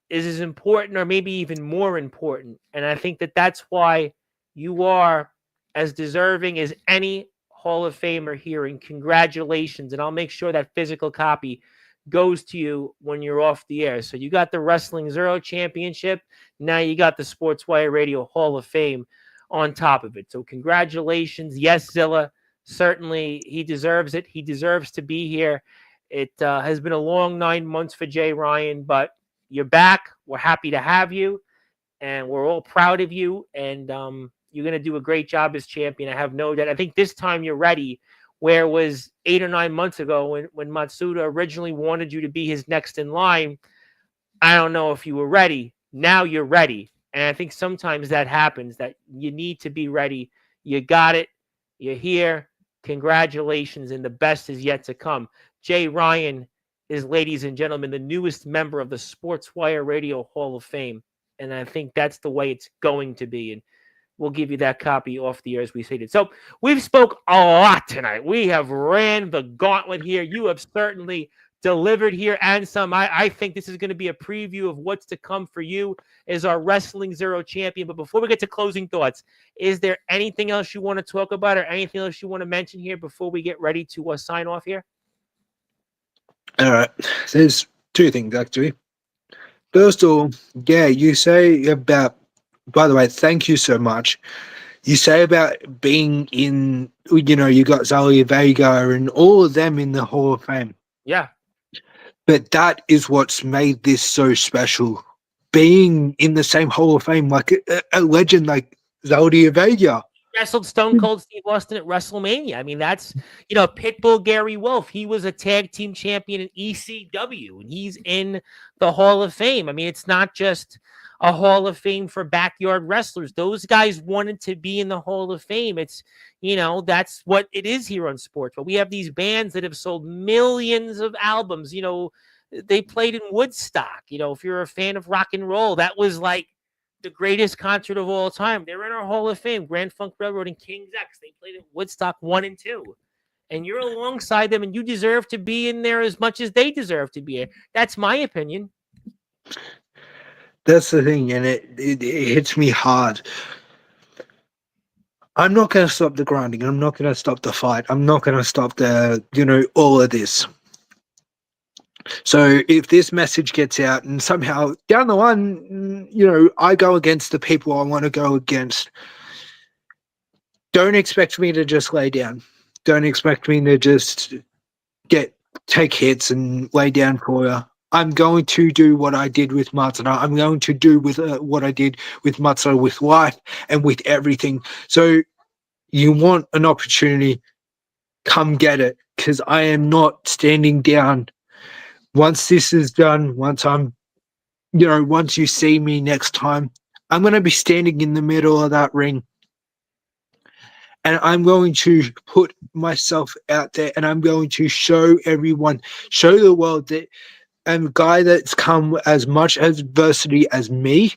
is as important or maybe even more important. And I think that that's why you are as deserving as any Hall of Famer here. And congratulations. And I'll make sure that physical copy goes to you when you're off the air. So you got the Wrestling Zero Championship. Now you got the Sportswire Radio Hall of Fame on top of it. So congratulations. Yes, Zilla, certainly he deserves it. He deserves to be here. It has been a long 9 months for Jay Ryan, but you're back. We're happy to have you, and we're all proud of you. And you're going to do a great job as champion. I have no doubt. I think this time you're ready, where it was 8 or 9 months ago when Matsuda originally wanted you to be his next in line. I don't know if you were ready. Now you're ready. And I think sometimes that happens, that you need to be ready. You got it. You're here. Congratulations, and the best is yet to come. Jay Ryan is, ladies and gentlemen, the newest member of the Sportswire Radio Hall of Fame. And I think that's the way it's going to be. And we'll give you that copy off the air as we stated. So we've spoke a lot tonight. We have ran the gauntlet here. You have certainly delivered here and some. I think this is going to be a preview of what's to come for you as our Wrestling Zero champion. But before we get to closing thoughts, is there anything else you want to talk about or anything else you want to mention here before we get ready to sign off here? All right. There's two things, actually. First of all, yeah, you say about, by the way, thank you so much. You say about being in, you got Zelly Vega and all of them in the Hall of Fame. Yeah. But that is what's made this so special. Being in the same Hall of Fame, like a legend like Zeldy Vega. Wrestled Stone Cold Steve Austin at WrestleMania. I mean, that's, Pitbull Gary Wolf. He was a tag team champion in ECW, and he's in the Hall of Fame. I mean, it's not just a Hall of Fame for backyard wrestlers. Those guys wanted to be in the Hall of Fame. It's, that's what it is here on sports. But we have these bands that have sold millions of albums. They played in Woodstock. If you're a fan of rock and roll, that was like the greatest concert of all time. They're in our Hall of Fame. Grand Funk Railroad and King's X. They played at Woodstock 1 and 2. And you're alongside them, and you deserve to be in there as much as they deserve to be here. That's my opinion. That's the thing, and it hits me hard. I'm not going to stop the grinding. I'm not going to stop the fight. I'm not going to stop the, all of this. So if this message gets out and somehow down the line, I go against the people I want to go against, don't expect me to just lay down. Don't expect me to just take hits and lay down for you. I'm going to do what I did with Matsuda. I'm going to do with what I did with Matsuda, with life and with everything. So you want an opportunity, come get it, because I am not standing down. Once this is done, once you see me next time, I'm going to be standing in the middle of that ring. And I'm going to put myself out there, and I'm going to show everyone, show the world that a guy that's come as much adversity as me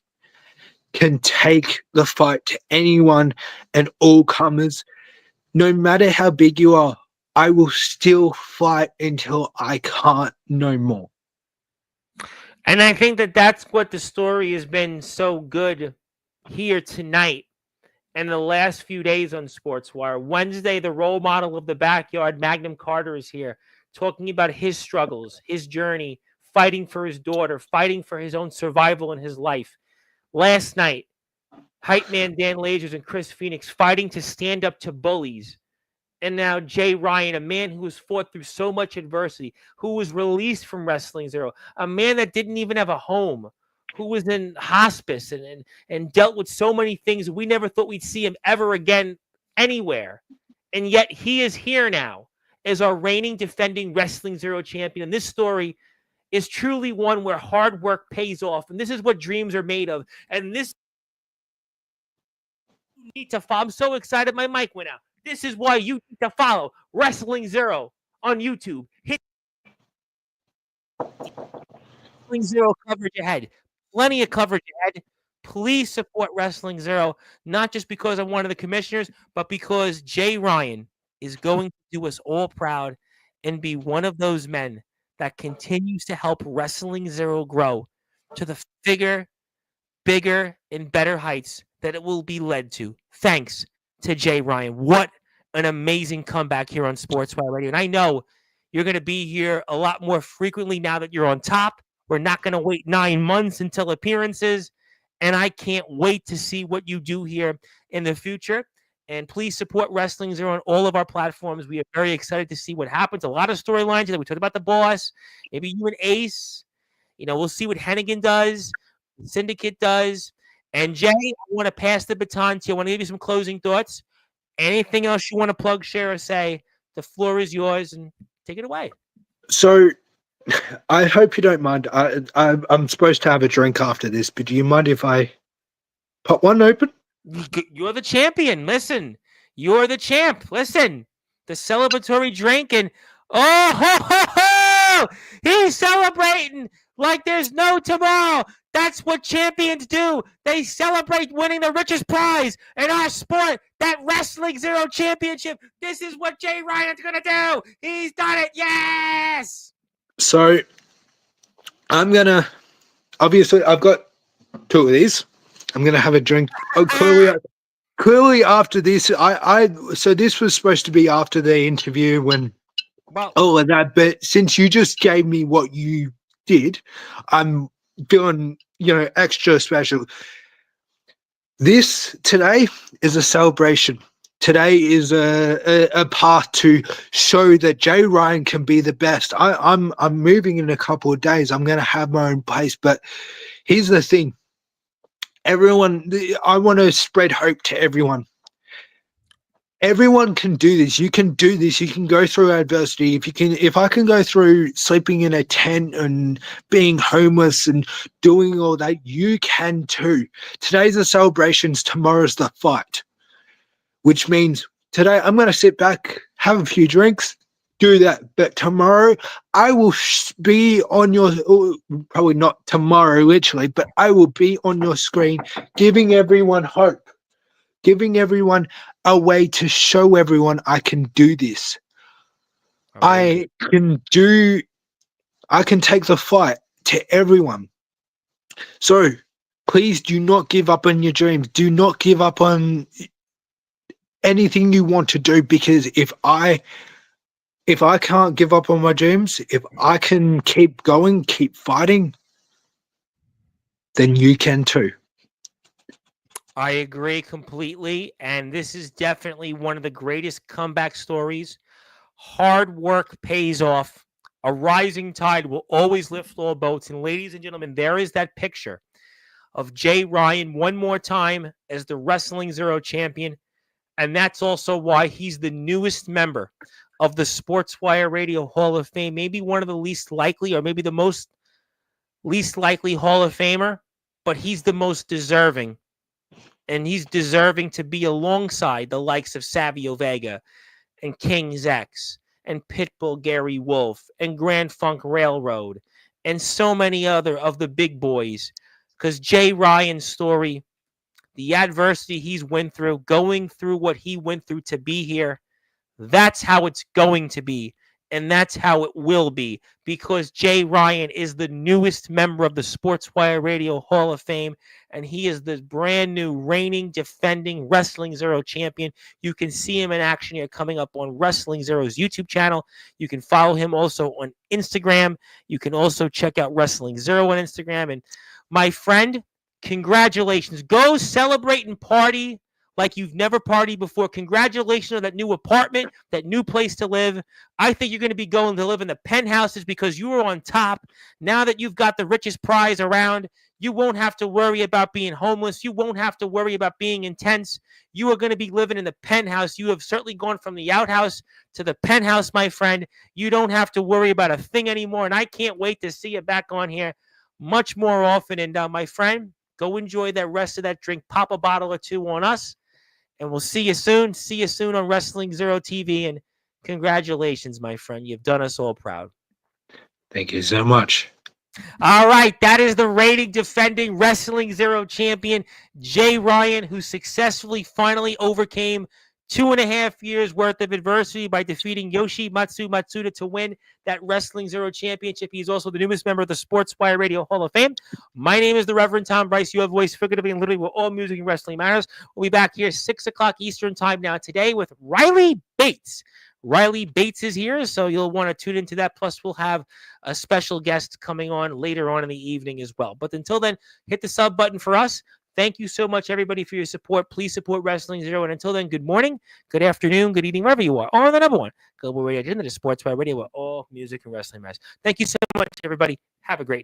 can take the fight to anyone and all comers. No matter how big you are, I will still fight until I can't no more. And I think that that's what the story has been so good here tonight and the last few days on Sportswire. Wednesday, the role model of the backyard, Magnum Carter, is here talking about his struggles, his journey, fighting for his daughter, fighting for his own survival in his life. Last night, Hype Man Dan Lagers and Chris Phoenix fighting to stand up to bullies. And now Jay Ryan, a man who has fought through so much adversity, who was released from Wrestling Zero, a man that didn't even have a home, who was in hospice and dealt with so many things. We never thought we'd see him ever again anywhere. And yet he is here now as our reigning defending Wrestling Zero champion. And this story is truly one where hard work pays off. And this is what dreams are made of. And this you need to follow. I'm so excited my mic went out. This is why you need to follow Wrestling Zero on YouTube. Hit Wrestling Zero coverage ahead. Plenty of coverage ahead. Please support Wrestling Zero, not just because I'm one of the commissioners, but because Jay Ryan is going to do us all proud and be one of those men that continues to help Wrestling Zero grow to the bigger, and better heights that it will be led to. Thanks to Jay Ryan. What an amazing comeback here on Sportswire Radio. And I know you're going to be here a lot more frequently now that you're on top. We're not going to wait 9 months until appearances. And I can't wait to see what you do here in the future. And please support Wrestling Zero on all of our platforms. We are very excited to see what happens. A lot of storylines. We talked about the boss. Maybe you and Ace. We'll see what Hennigan does, Syndicate does. And Jay, I want to pass the baton to you. I want to give you some closing thoughts. Anything else you want to plug, share, or say? The floor is yours, and take it away. So, I hope you don't mind. I'm supposed to have a drink after this, but do you mind if I pop one open? You're the champion. Listen, you're the champ. Listen, the celebratory drink, and oh, ho, ho, ho! He's celebrating like there's no tomorrow. That's what champions do. They celebrate winning the richest prize in our sport, that Wrestling Zero Championship. This is what Jay Ryan's going to do. He's done it. Yes. So, I'm going to, obviously, I've got 2 of these. I'm going to have a drink. Oh, clearly after this, so this was supposed to be after the interview when all of that, but since you just gave me what you did, I'm feeling, extra special. This today is a celebration. Today is a path to show that Jay Ryan can be the best. I'm moving in a couple of days. I'm going to have my own place, but here's the thing. Everyone, I want to spread hope to everyone. Everyone can do this. You can do this. You can go through adversity. If I can go through sleeping in a tent and being homeless and doing all that, you can too. Today's the celebrations. Tomorrow's the fight, which means today I'm going to sit back, have a few drinks, do that. But tomorrow I will be on your, probably not tomorrow literally, but I will be on your screen giving everyone hope, giving everyone a way to show everyone I can do this. I can take the fight to everyone. So please do not give up on your dreams. Do not give up on anything you want to do, because if I can't give up on my dreams, if I can keep going, keep fighting, then you can too. I agree completely, and this is definitely one of the greatest comeback stories. Hard work pays off. A rising tide will always lift all boats. And ladies and gentlemen, there is that picture of Jay Ryan one more time as the Wrestling Zero champion. And that's also why he's the newest member of the Sportswire Radio Hall of Fame. Maybe one of the least likely, or maybe the most least likely Hall of Famer, but he's the most deserving. And he's deserving to be alongside the likes of Savio Vega and King Zex and Pitbull Gary Wolf and Grand Funk Railroad and so many other of the big boys. Because Jay Ryan's story, the adversity he's went through, going through what he went through to be here, that's how it's going to be. And that's how it will be, because Jay Ryan is the newest member of the Sportswire Radio Hall of Fame, and he is the brand new reigning, defending Wrestling Zero champion. You can see him in action here coming up on Wrestling Zero's YouTube channel. You can follow him also on Instagram. You can also check out Wrestling Zero on Instagram. And my friend, congratulations. Go celebrate and party like you've never partied before. Congratulations on that new apartment, that new place to live. I think you're going to be going to live in the penthouses because you were on top. Now that you've got the richest prize around, you won't have to worry about being homeless. You won't have to worry about being intense. You are going to be living in the penthouse. You have certainly gone from the outhouse to the penthouse, my friend. You don't have to worry about a thing anymore, and I can't wait to see you back on here much more often. And my friend, go enjoy that rest of that drink. Pop a bottle or two on us. And we'll see you soon. See you soon on Wrestling Zero TV. And congratulations, my friend. You've done us all proud. Thank you so much. All right. That is the reigning, defending Wrestling Zero champion, Jay Ryan, who successfully finally overcame 2.5 years worth of adversity by defeating Yoshimatsu Matsuda to win that Wrestling Zero championship. He's also the newest member of the Sportswire Radio Hall of Fame. My name is the Reverend Tom Bryce. You have voice figuratively and literally where all music and wrestling matters. We'll be back here 6 o'clock Eastern time now today with Riley Bates. Riley Bates is here, so you'll want to tune into that. Plus, we'll have a special guest coming on later on in the evening as well. But until then, hit the sub button for us. Thank you so much, everybody, for your support. Please support Wrestling Zero. And until then, good morning, good afternoon, good evening, wherever you are. On the number one global radio agenda, the Sportswire Radio, where all music and wrestling matters. Thank you so much, everybody. Have a great